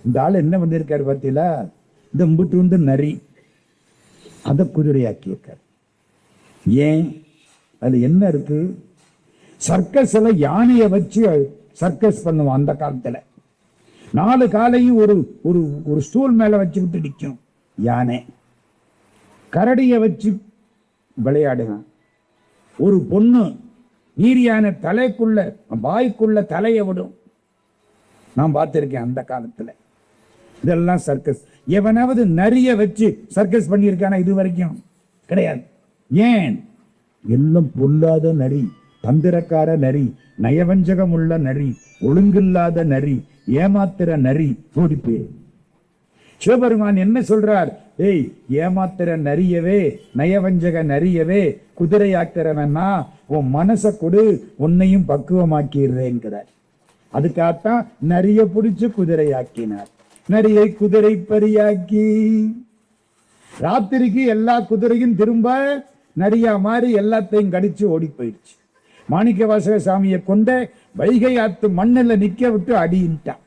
இந்த ஆள் என்ன பண்ணிருக்காரு பார்த்தீங்களா? இந்த முட்டு வந்து நரி, அதை குதிரையாக்கி இருக்காரு. ஏன்? அதுல என்ன இருக்கு? சர்க்கஸ்ல யானைய வச்சு சர்க்கஸ் பண்ணுவான் அந்த காலத்துல. 4 காலையும் ஒரு ஒரு ஒரு ஸ்டூல் மேல வச்சுக்கிட்டு நிற்கும் யானை. கரடிய வச்சு விளையாடுவான். ஒரு பொண்ணு நீர் யானை தலைக்குள்ள வாய்க்குள்ள தலையை விடும். நான் பார்த்திருக்கேன் அந்த காலத்துல. இதெல்லாம் சர்க்கஸ். எவனாவது நரிய வச்சு சர்க்கஸ் பண்ணியிருக்கானா? இது வரைக்கும் கிடையாது. ஏன்? எல்லாம் பொல்லாத நரி, தந்திரக்கார நரி, நயவஞ்சகம் உள்ள நரி, ஒழுங்கில்லாத நரி, ஏமாத்திர நரி, ஓடிப்பே. சிவபெருமான் என்ன சொல்றார்? ஏய், ஏமாத்திர நரியவே, நயவஞ்சக நரியவே குதிரையாக்கிறவன்னா உன் மனசை கொடு, உன்னையும் பக்குவமாக்கிறேங்கிறார். அதுக்காகத்தான் நரிய பிடிச்சு குதிரையாக்கினார். நரியை குதிரை பரியாக்கி ராத்திரிக்கு எல்லா குதிரையும் திரும்ப நரியா மாறி எல்லாத்தையும் கடிச்சு ஓடி போயிடுச்சு. மாணிக்கவாசக சாமியை கொண்ட வைகை ஆத்து மண்ணில் நிக்க விட்டு அடியிட்டான்.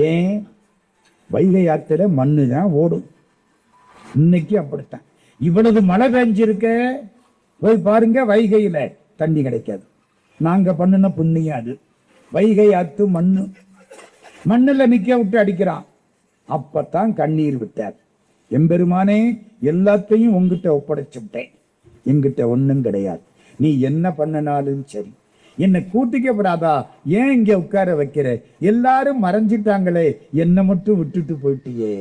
ஏன்? வைகை ஆத்துல மண்ணு தான் ஓடும். இன்னைக்கு அப்படித்தான். இவ்வளவு மழை பெஞ்சிருக்க, போய் பாருங்க, வைகையில தண்ணி கிடைக்காது. நாங்க பண்ணின புண்ணியம் அது. வைகை ஆத்து மண்ணு, மண்ணுல நிக்க விட்டு அடிக்கிறான். அப்பத்தான் கண்ணீர் விட்டார். எம்பெருமானே, எல்லாத்தையும் உங்ககிட்ட ஒப்படைச்சு விட்டேன், என்கிட்ட ஒண்ணும் கிடையாது, நீ என்ன பண்ணனாலும் சரி, என்னை கூட்டிக்கப்படாதா? ஏன் இங்க உட்கார வைக்கிற? எல்லாரும் மறைஞ்சிட்டாங்களே, என்னை மட்டும் விட்டுட்டு போயிட்டியே.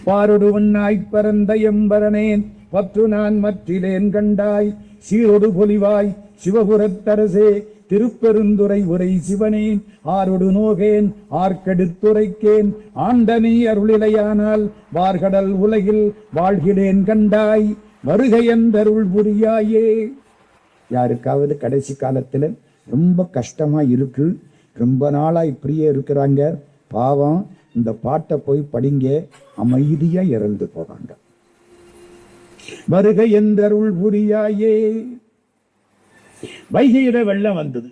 பாரொடு உன்னாய் பரந்த எம்பரனேன் பற்று நான் மற்றிலேன் கண்டாய் சீரொடு பொலிவாய் சிவபுரத்தரசே திருப்பெருந்துறை உரை சிவனேன் ஆரொடு நோகேன் ஆர்க்கெடுத்துரைக்கேன் ஆண்டனி அருளிலையானால் வார்கடல் உலகில் வாழ்கிறேன் கண்டாய் வருகை என்றருள் புரியாயே. யாருக்காவது கடைசி காலத்துல ரொம்ப கஷ்டமா இருக்கு, ரொம்ப நாளா இப்படியே இருக்கிறாங்க, பாவம், இந்த பாட்டை போய் படிங்க, அமைதியா இறந்து போறாங்க. வருகை என்றருள் புரியாயே. வைகையில வெள்ளம் வந்தது.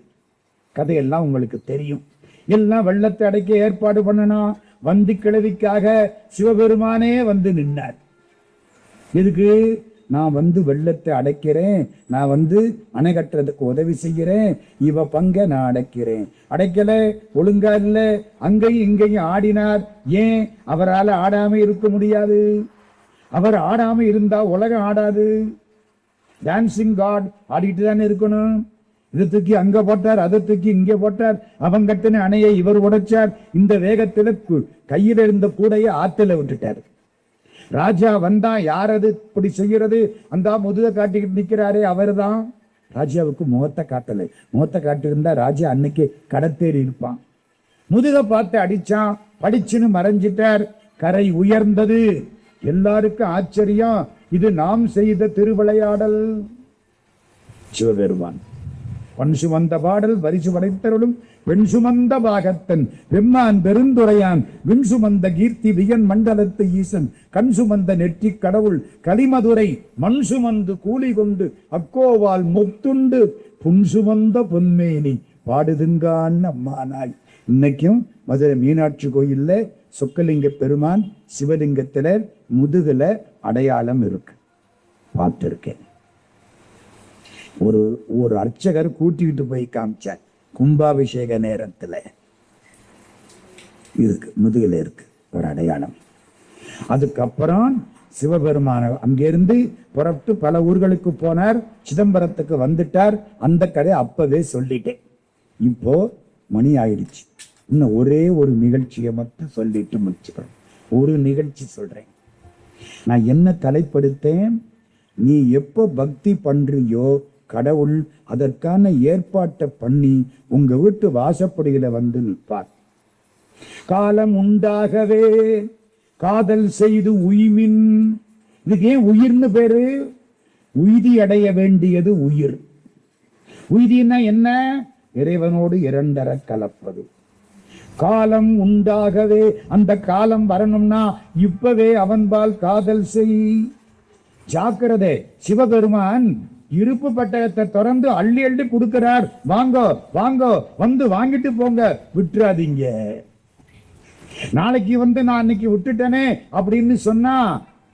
கதையெல்லாம் உங்களுக்கு தெரியும். எல்லாம் வெள்ளத்தை அடைக்க ஏற்பாடு பண்ணனா வந்து கிழவிக்காக சிவபெருமானே வந்து நின்னார். எதுக்கு? நான் வந்து வெள்ளத்தை அடைக்கிறேன், நான் வந்து அணை கட்டுறதுக்கு உதவி செய்கிறேன், இவ பங்க நான் அடைக்கிறேன். அடைக்கல, ஒழுங்கா இல்ல, அங்கேயும் இங்கேயும் ஆடினார். ஏன் அவரால் ஆடாம இருக்க முடியாது? அவர் ஆடாம இருந்தா உலகம் ஆடாது. டான்சிங் காட் ஆடிட்டு தானே இருக்கணும். இதை தூக்கி அங்க போட்டார், அதை தூக்கி இங்க போட்டார். அவன் கட்டின அணையை இவர் உடைச்சார். இந்த வேகத்துல கையில இருந்த கூடைய ஆத்துல விட்டுட்டார். ராஜா வந்தா யார் அது இப்படி செய்யறது? அந்த முதுக காட்டிக்கிட்டு நிக்கிறாரே அவர் தான். ராஜாவுக்கு முகத்தை காட்டலை. முகத்தை காட்டியிருந்தா ராஜா அன்னைக்கு கடத்தேறி இருப்பான். முதுக பார்த்து அடிச்சான், படிச்சுன்னு மறைஞ்சிட்டார். கரை உயர்ந்தது. எல்லாருக்கும் ஆச்சரியம். இது நாம் செய்த திருவிளையாடல். சிவபெருமான் பண் சுமந்த பாடல் வரிசு படைத்தருளும் வெண் சுமந்த பாகத்தன் வெம்மான் பெருந்துரையான் விண் சுமந்த கீர்த்தி வியன் மண்டலத்து ஈசன் கண் சுமந்த நெற்றி கடவுள் கலிமதுரை மண் சுமந்து கூலி கொண்டு அக்கோவால் முத்துண்டு புன் சுமந்த பொன்மேனி பாடுதுங்கான் அம்மானாய். இன்னைக்கும் மதுரை மீனாட்சி கோயில்ல சொக்கலிங்க பெருமான் சிவலிங்கத்துல முதுகுல அடையாளம் இருக்கு, பார்த்திருக்கேன். ஒரு அர்ச்சகர் கூட்டிக்கிட்டு போய் காமிச்சார். கும்பாபிஷேக நேரத்துல இருக்கு, முதுகுல இருக்கு ஒரு அடையாளம். அதுக்கப்புறம் சிவபெருமான அங்கிருந்து புறப்பட்டு பல ஊர்களுக்கு போனார். சிதம்பரத்துக்கு வந்துட்டார். அந்த கதை அப்பவே சொல்லிட்டேன். இப்போ மணி ஆயிடுச்சு. இன்னும் ஒரே ஒரு நிகழ்ச்சியை மட்டும் சொல்லிட்டு முடிச்சுக்கிறேன். ஒரு நிகழ்ச்சி சொல்றேன். நான் என்ன தலைப்படுத்தேன்? நீ எப்போ பக்தி பண்றியோ கடவுள் அதற்கான ஏற்பாட்டை பண்ணி உங்க வீட்டு வாசப்படியில வந்து நிற்பார். காலம் உண்டாகவே காதல் செய்து உய்மின். இதுக்கு ஏன் உயிர்னு பேரு? உய்தி அடைய வேண்டியது உயிர். உய்தினா என்ன? இறைவனோடு இரண்டர கலப்பது. காலம் உண்டாகவே, அந்த காலம் வரணும்னா இப்பவே அவன்பால் காதல் செய். ஜாக்கிரதை. சிவபெருமான் இருப்பு பட்டயத்தை திறந்து அள்ளி அள்ளி கொடுக்கிறார். வாங்கோ வாங்கோ, வந்து வாங்கிட்டு போங்க, விட்டுறாதீங்க. நாளைக்கு வந்து நான் அன்னைக்கு விட்டுட்டேனே அப்படின்னு சொன்னா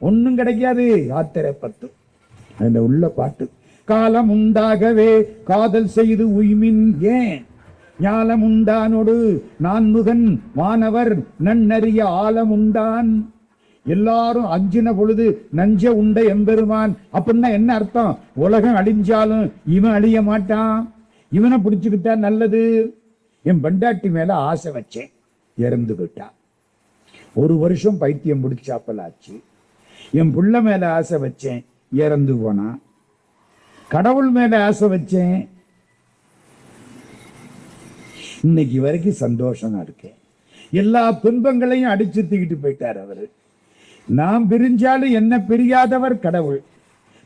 ஒன்னும் கிடைக்காது. யாத்திரை 10 அதுல உள்ள பாட்டு. காலம் உண்டாகவே காதல் செய்து உய்மின். ஏன்? ஞாலம் உண்டானோடு நான்முகன் வானவர் நன்னறிய ஆலம் உண்டான். எல்லாரும் அஞ்சின பொழுது நஞ்ச உண்ட எம்பெருமான். அப்படின்னா என்ன அர்த்தம்? உலகம் அழிஞ்சாலும் இவன் அழிய மாட்டான். இவனை பிடிச்சுக்கிட்டா நல்லது. என் பண்டாட்டி மேல ஆசை வச்சேன், இறந்து விட்டா. 1 வருஷம் பைத்தியம் பிடிச்சாப்பலாச்சு. என் புள்ள மேல ஆசை வச்சேன், இறந்து போனா. கடவுள் மேல ஆசை வச்சேன், இன்னைக்கு வரைக்கும் சந்தோஷமா இருக்கேன். எல்லா துன்பங்களையும் அடிச்சு தூக்கிட்டு போயிட்டார் அவரு. நாம் பிரிஞ்சாலும் என்ன பிரியாதவர் கடவுள்.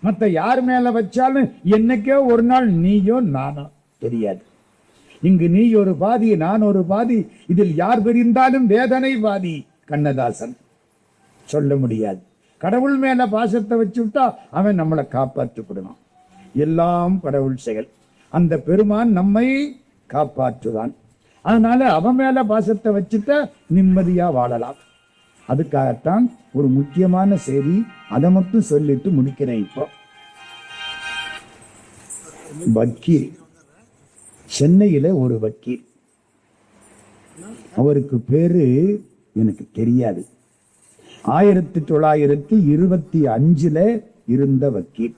மத்த யார் மேல வச்சாலும் என்னைக்கோ ஒரு நாள் நீயோ நானோ தெரியாது. இங்கு நீ ஒரு பாதி, நான் ஒரு பாதி. இதில் யார் பிரிந்தாலும் வேதனை பாதி. கண்ணதாசன். சொல்ல முடியாது. கடவுள் மேல பாசத்தை வச்சு விட்டா அவன் நம்மளை காப்பாற்றப்படுவான். எல்லாம் கடவுள் செயல். அந்த பெருமான் நம்மை காப்பாற்றுவான். அதனால அவன் மேல பாசத்தை வச்சுட்டா நிம்மதியா வாழலாம். அதுக்காகத்தான் ஒரு முக்கியமான செய்தி, அதை மட்டும் சொல்லிட்டு முடிக்கிறேன். இப்போ வக்கீல், சென்னையில ஒரு வக்கீல், அவருக்கு பேரு எனக்கு தெரியாது. 1925 இருந்த வக்கீல்.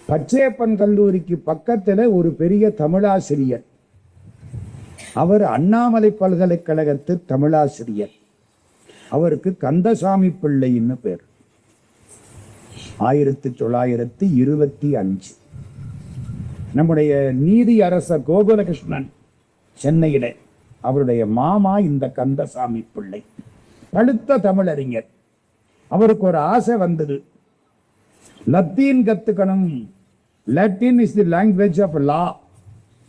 பச்சையப்பன் கல்லூரிக்கு பக்கத்துல ஒரு பெரிய தமிழாசிரியர். அவர் அண்ணாமலை பல்கலைக்கழகத்து தமிழாசிரியர். அவருக்கு கந்தசாமி பிள்ளைன்னு பேர். 1925 நம்முடைய நீதி அரசர் கோகுலகிருஷ்ணன் சென்னையில, அவருடைய மாமா இந்த கந்தசாமி பிள்ளை. பழுத்த தமிழறிஞர். அவருக்கு ஒரு ஆசை வந்தது, லத்தீன் கத்துக்கணும். Latin is the language of law.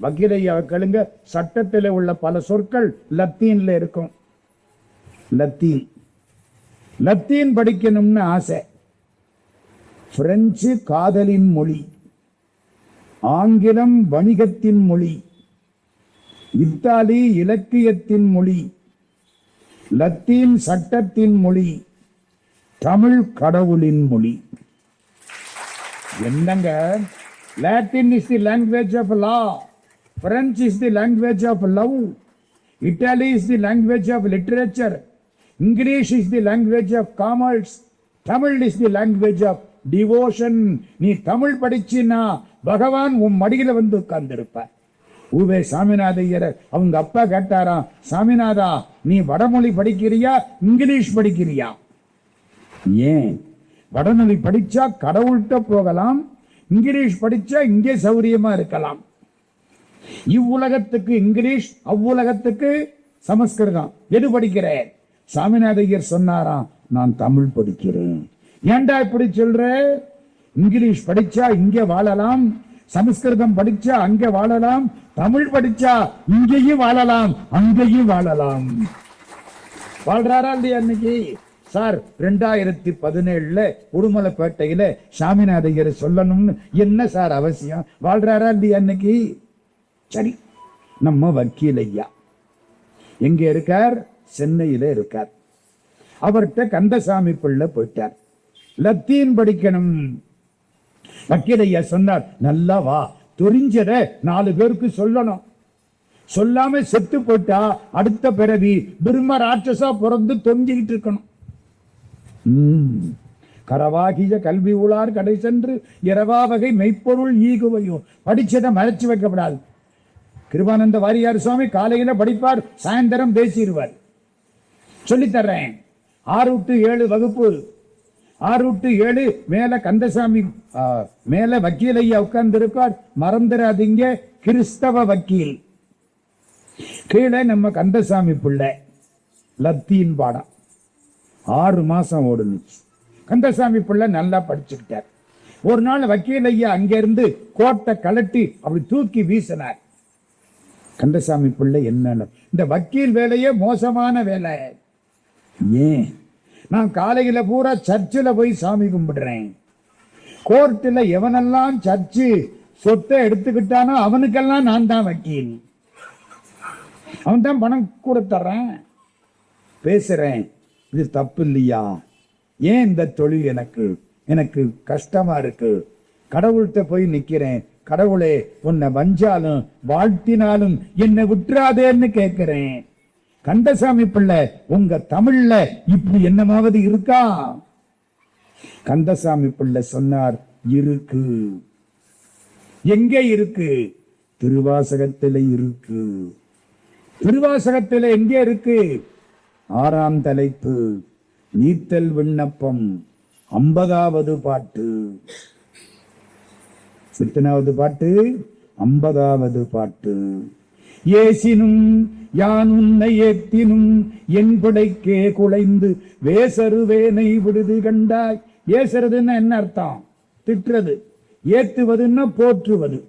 வக்கீலையா கேளுங்க, சட்டத்தில் உள்ள பல சொற்கள் லத்தீன்ல இருக்கும். லத்தீன் படிக்கணும்னு ஆசை. பிரெஞ்சு காதலின் மொழி. ஆங்கிலம் வணிகத்தின் மொழி, இத்தாலி இலக்கியத்தின் மொழி, லத்தீன் சட்டத்தின் மொழி, தமிழ் கடவுளின் மொழி. என்னங்க, Latin is the language of law, French is the language of love, Italy is the language of literature, English is the language of commerce, Tamil is the language of devotion. நீ தமிழ் படிச்சின்னா பகவான் உன் மடியில வந்து உட்கார்ந்து இருப்ப. ஊவே சாமிநாதையர் அவங்க அப்பா கேட்டாராம், சாமிநாதா நீ வடமொழி படிக்கிறியா இங்கிலீஷ் படிக்கிறியா? ஏன்? வடமொழி படிச்சா கடவுள்கிட்ட போகலாம், இங்கிலீஷ் படிச்சா இங்கே சௌரியமா இருக்கலாம். இவ்வுலகத்துக்கு இங்கிலீஷ், அவ்வுலகத்துக்கு சமஸ்கிருதம். எது படிக்கிறேன்? சாமிநாதையர் சொன்னாராம், நான் தமிழ் படிக்கிறேன். ஏண்டா இப்படி சொல்ற? இங்கிலீஷ் படிச்சா இங்க வாழலாம், சமஸ்கிருதம் படிச்சா அங்க வாழலாம், தமிழ் படிச்சா இங்கேயும் வாழலாம் அங்கேயும் வாழலாம். வாழ்றாரா இல்லையா? அன்னைக்கு சார் 2017 உடுமலைப்பேட்டையில சாமிநாதையர் சொல்லணும்னு என்ன சார் அவசியம்? வாழ்றாரா இல்லையா அன்னைக்கு? சரி, நம்ம வக்கீல் ஐயா எங்க இருக்கார்? சென்னையில இருக்கார். அவர்கிட்ட கந்தசாமி பிள்ளை போயிட்டார், லத்தீன் படிக்கணும். வக்கீல் ஐயா சொன்னார், நல்லா வா, தெரிஞ்சத 4 பேருக்கு சொல்லணும். சொல்லாம செத்து போட்டா அடுத்த பிறவி பிரம்ம ராட்சசா பிறந்து தொங்கிக்கிட்டு இருக்கணும். கரவாகிய கல்வி உளார் கடை சென்று இரவா வகை மெய்ப்பொருள் ஈகுவையும். படிச்சதை மறைச்சு வைக்கப்படாது. கிருபானந்த வாரியார் சுவாமி காலையில படிப்பார், சாயந்தரம் பேசிடுவார். சொல்லித்தர்றேன். 6 to 7 வகுப்பு. 6 to 7 மேல கந்தசாமி மேல வக்கீல் ஐயா உட்கார்ந்து இருப்பார். மறந்துடாதீங்க, கிறிஸ்தவ வக்கீல். கீழே நம்ம கந்தசாமி பிள்ளை. லத்தீன் பாடம் 6 மாசம் ஓடுனுச்சு. கந்தசாமி பிள்ளை நல்லா படிச்சுக்கிட்டார். ஒரு நாள் வக்கீல் ஐயா அங்கிருந்து கோட்டை கலட்டி அப்படி தூக்கி வீசினார். கந்தசாமி பிள்ளை என்ன, இந்த வக்கீல் வேலையே மோசமான வேலை. ஏன்? நான் காலையில பூரா சர்ச்சில் போய் சாமி கும்பிடுறேன். கோர்ட்டில் எவனெல்லாம் சர்ச்சு சொத்தை எடுத்துக்கிட்டானோ அவனுக்கெல்லாம் நான் தான் வக்கீல். அவன் தான் பணம் கொடுத்துறேன், பேசுறேன். இது தப்பு இல்லையா? ஏன் இந்த தொழில் எனக்கு கஷ்டமா இருக்கு. கடவுள்கிட்ட போய் நிக்கிறேன், கடவுளே உன்னை வஞ்சாலும் வாழ்த்தினாலும் என்னை விட்டுறாதேன்னு கேட்கிறேன். கந்தசாமி பிள்ளை, உங்க தமிழ்ல இப்படி என்னமாவது இருக்கா? கந்தசாமி பிள்ளை சொன்னார், இருக்கு. எங்க இருக்கு? திருவாசகத்தில இருக்கு. திருவாசகத்தில எங்கே இருக்கு? 6ஆம் தலைப்பு, நீத்தல் விண்ணப்பம், 50வது பாட்டு. எத்தனாவது பாட்டு? 50வது பாட்டு. ஏசினும் யான் உன்னை ஏத்தினும் என் பிடைக்கே குலைந்து வேசருவேனை விடுது கண்டாய். ஏசுறதுன்னா என்ன அர்த்தம்? திட்டுறது. ஏத்துவதுன்னா போற்றுவது.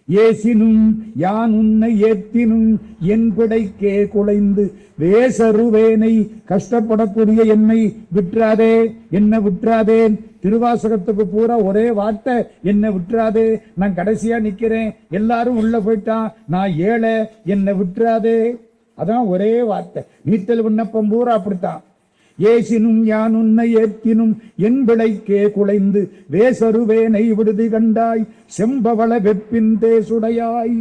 ஏசினும் யான் உன்னை ஏத்தினும் என் பிடைக்கே குலைந்து வேசருவேனை, கஷ்டப்படக்கூடிய என்னை விட்டுறாதே, என்ன விட்டுறாதேன். திருவாசகத்துக்கு பூரா ஒரே வார்த்தை, என்ன விட்டுறாதே. நான் கடைசியா நிக்கிறேன், எல்லாரும் உள்ள போயிட்டான், நான் ஏழை, என்னை விட்டுறாதே. அதான் ஒரே வார்த்தை. நீத்தல் விண்ணப்பம் பூரா அப்படித்தான். ஏசினும் யான் உன்னை ஏத்தினும் என் பிழைக்கே குலைந்து வேசருவேனை விடுதி கண்டாய். செம்பவள வெப்பின் தேசுடையாய்,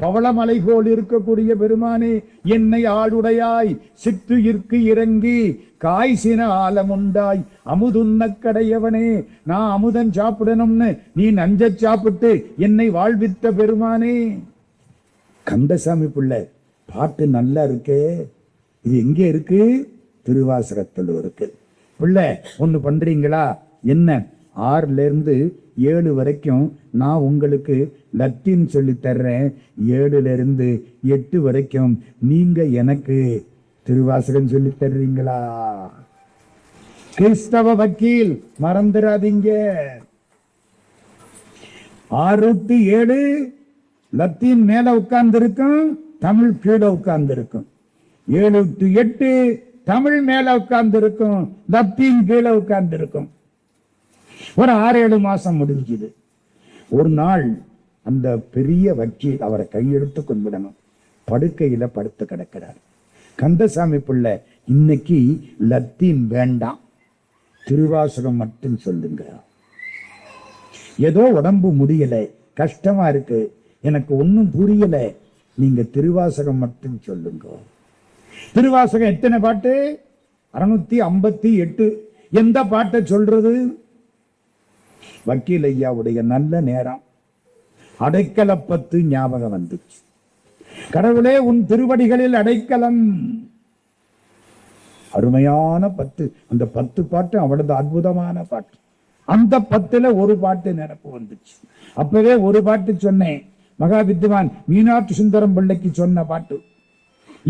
பவளமலை போல் இருக்கக்கூடிய பெருமானே, என்னை ஆளுடையாய். சிற்றுயிர்க்கு இறங்கி காய்சின ஆலமுண்டாய் அமுதுண்ண கடையவனே. நான் அமுதன் சாப்பிடணும்னு நீ நஞ்ச சாப்பிட்டு என்னை வாழ்வித்த பெருமானே. கந்தசாமி பிள்ளை பாட்டு நல்லா இருக்கே. இது எங்கே இருக்கு? திருவாசகத்தில் இருக்கு. பிள்ளை ஒண்ணு பண்றீங்களா? என்ன? 6ல இருந்து 7 வரைக்கும் நான் உங்களுக்கு லத்தீன் சொல்லி தர்றேன். 7ல இருந்து 8 வரைக்கும் நீங்க எனக்கு திருவாசகம் சொல்லி தர்றீங்களா? கிறிஸ்தவ வக்கீல், மறந்துடாதீங்க. 6 to 7 லத்தீன் மேல உட்கார்ந்து இருக்கும், தமிழ் கீழே உட்கார்ந்து இருக்கும். 7 to 8 தமிழ் மேல உட்கார்ந்து இருக்கும், லத்தீன் கீழே உட்கார்ந்து இருக்கும். ஒரு 6-7 மாசம் முடிஞ்சுது. ஒரு நாள் அந்த பெரிய வக்கீல் அவரை கையெடுத்து கொண்டுடணும். படுக்கையில படுத்து கிடக்கிறார். கந்தசாமி பிள்ளை, இன்னைக்கு லத்தீன் வேண்டாம், திருவாசகம் மட்டும் சொல்லுங்க. ஏதோ உடம்பு முடியல, கஷ்டமா இருக்கு, எனக்கு ஒன்னும் புரியல, நீங்க திருவாசகம் மட்டும் சொல்லுங்க. திருவாசகம் எத்தனை பாட்டு? 658. எந்த பாட்டை சொல்றது? வக்கீல் ஐயாவுடைய நல்ல நேரம், அடைக்கலப்பத்து ஞாபகம் வந்துச்சு. கடவுளே உன் திருவடிகளில் அடைக்கலம். அருமையான 10. அந்த 10 பாட்டு அவ்வளவு அற்புதமான பாட்டு. அந்த 10ல ஒரு பாட்டு நினைப்பு வந்துச்சு. அப்பவே ஒரு பாட்டு சொன்னேன், மகா வித்வான் மீனாட்சி சுந்தரம் பிள்ளைக்கு சொன்ன பாட்டு.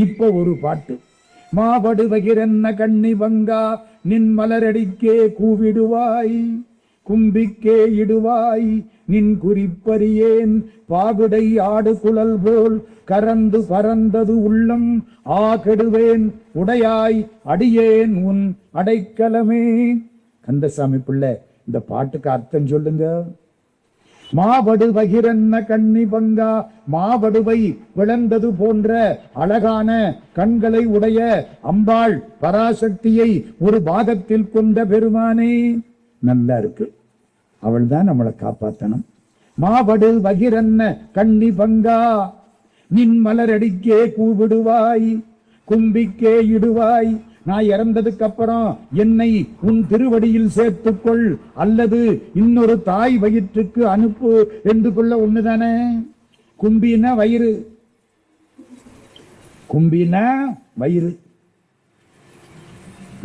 இப்ப ஒரு பாட்டு, மாவடு வகிரன்ன கண்ணி வங்கா நின் மலரடிக்கே கூவிடுவாய், கும்பிக்கே இடுவாய், நின் குறிப்பறியேன், பாவிடை ஆடு குழல் போல் கரந்து பறந்தது உள்ளம், ஆ கெடுவேன் உடையாய் அடியேன் உன் அடைக்கலமே. கந்தசாமி பிள்ளை, இந்த பாட்டுக்கு அர்த்தம் சொல்லுங்க. மாவடு பகிரன்ன கண்ணி பங்கா, மாவடுவை விளந்தது போன்ற அழகான கண்களை உடைய அம்பாள் பராசக்தியை ஒரு பாகத்தில் கொண்ட பெருமானே. நல்லா இருக்கு, அவள் தான் நம்மளை காப்பாற்றணும். மாவடு பகிரன்ன கண்ணி பங்கா நின் மலரடிக்கே கூவிடுவாய், கும்பிக்கே இடுவாய். நான் இறந்ததுக்கு அப்புறம் என்னை உன் திருவடியில் சேர்த்துக்கொள், அல்லது இன்னொரு தாய் வயிற்றுக்கு அனுப்பு என்று கொள்ள ஒண்ணுதானே. கும்பினா வயிறு, கும்பினா வயிறு.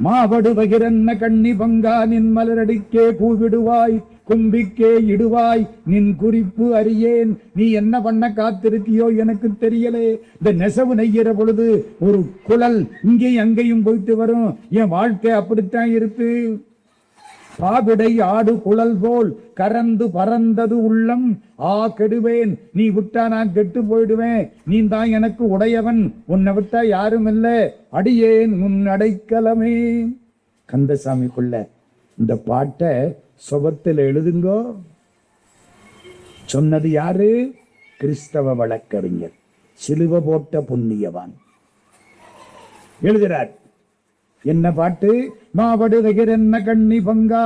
மாவடு பகிரன்ன கண்ணி பங்கா நின் மலரடிக்கே கூவிடுவாய், கும்பிக்கே இடுவாய், நின் குறிப்பு அறியேன். நீ என்ன பண்ண காத்திருக்கியோ எனக்கு தெரியலே. இந்த நெசவு நெய்கிற பொழுது ஒரு குழல் இங்கேயும் அங்கேயும் போயிட்டு வரும். என் வாழ்க்கை அப்படித்தான் இருக்கு. பாவிடை ஆடு குழல் போல் கரந்து பறந்தது உள்ளம், ஆ கெடுவேன், நீ விட்டா நான் கெட்டு போயிடுவேன். நீ தான் எனக்கு உடையவன், உன்னை விட்டா யாரும் இல்ல, அடியேன் உன் அடைக்கலமே. கந்தசாமிக்குள்ள இந்த பாட்டை சுபத்தில் எழுதுங்கோ. சொன்னது யாரு? கிறிஸ்தவ வழக்கறிஞர், சிலுவை போட்ட புண்ணியவான் எழுதுறார். என்ன பாட்டு? மாவடு வகிரன்ன கண்ணி பங்கா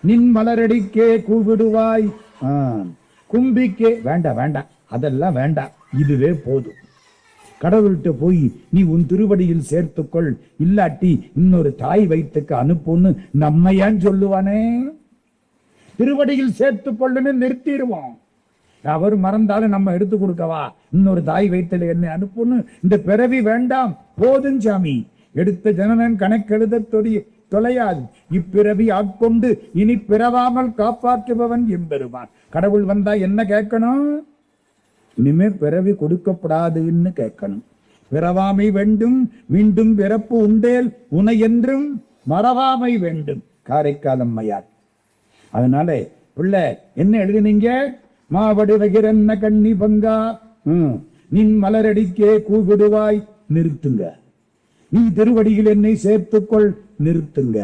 நின் மலரடிக்கே கூவிடுவாய், கும்பிக்கே. வேண்டாம் வேண்டாம், அதெல்லாம் வேண்டாம், இதுவே போதும். கடவுள்கிட்ட போய் நீ உன் திருவடியில் சேர்த்துக்கொள், இல்லாட்டி இன்னொரு தாய் வயிற்றுக்கு அனுப்புன்னு நம்ம ஏன் சொல்லுவானே. திருவடியில் சேர்த்துக்கொள்ளுன்னு நிறுத்திடுவோம். அவர் மறந்தாலும் நம்ம எடுத்து கொடுக்கவா? இன்னொரு தாய் வயிற்றுல என்ன அனுப்புன்னு இந்த பிறவி வேண்டாம், போதும் சாமி. எடுத்த ஜனனன் கணக்கெழுத தொலையாது, இப்பிறவி ஆட்கொண்டு இனி பிறவாமல் காப்பாற்றுபவன் எம்பெருமான். கடவுள் வந்தா என்ன கேட்கணும்? இனிமே பிறவி கொடுக்கப்படாதுன்னு கேட்கணும். பிறவாமை வேண்டும், மீண்டும் பிறப்பு உண்டேல் உனை என்றும் மறவாமை வேண்டும். காரைக்கால் அம்மையார். அதனால பிள்ளை என்ன எழுதினீங்க? மாவடு வகிரன்ன கண்ணி பங்கா நின் மலரடிக்கே கூவிடுவாய். நிறுத்துங்க. நீ திருவடியில் என்னை சேர்த்துக்கொள். நிறுத்துங்க.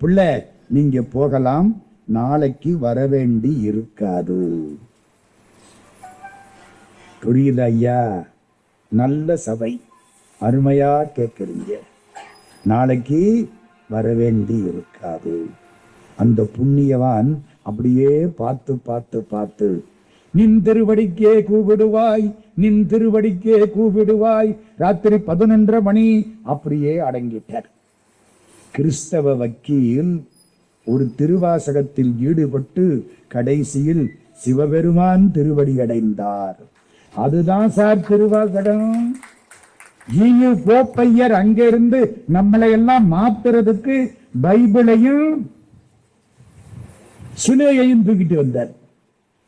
பிள்ளை, நீங்க போகலாம், நாளைக்கு வரவேண்டி இருக்காது. புரியுது ஐயா? நல்ல சபை, அருமையா கேட்குறீங்க. நாளைக்கு வரவேண்டி இருக்காது. அந்த புண்ணியவான் அப்படியே பார்த்து பார்த்து பார்த்து நின் திருவடிக்கே கூவிடுவாய், நின் திருவடிக்கே கூவிடுவாய். ராத்திரி 11:30 மணி அப்படியே அடங்கிட்டார். கிறிஸ்தவ வக்கீல் ஒரு திருவாசகத்தில் ஈடுபட்டு கடைசியில் சிவபெருமான் திருவடி அடைந்தார். அதுதான் சார் திருவாசகம். ஜி.யு. போப்பையர் அங்கிருந்து நம்மளை எல்லாம் மாத்துறதுக்கு பைபிளையும் சிலுவையையும் தூக்கிட்டு வந்தார்.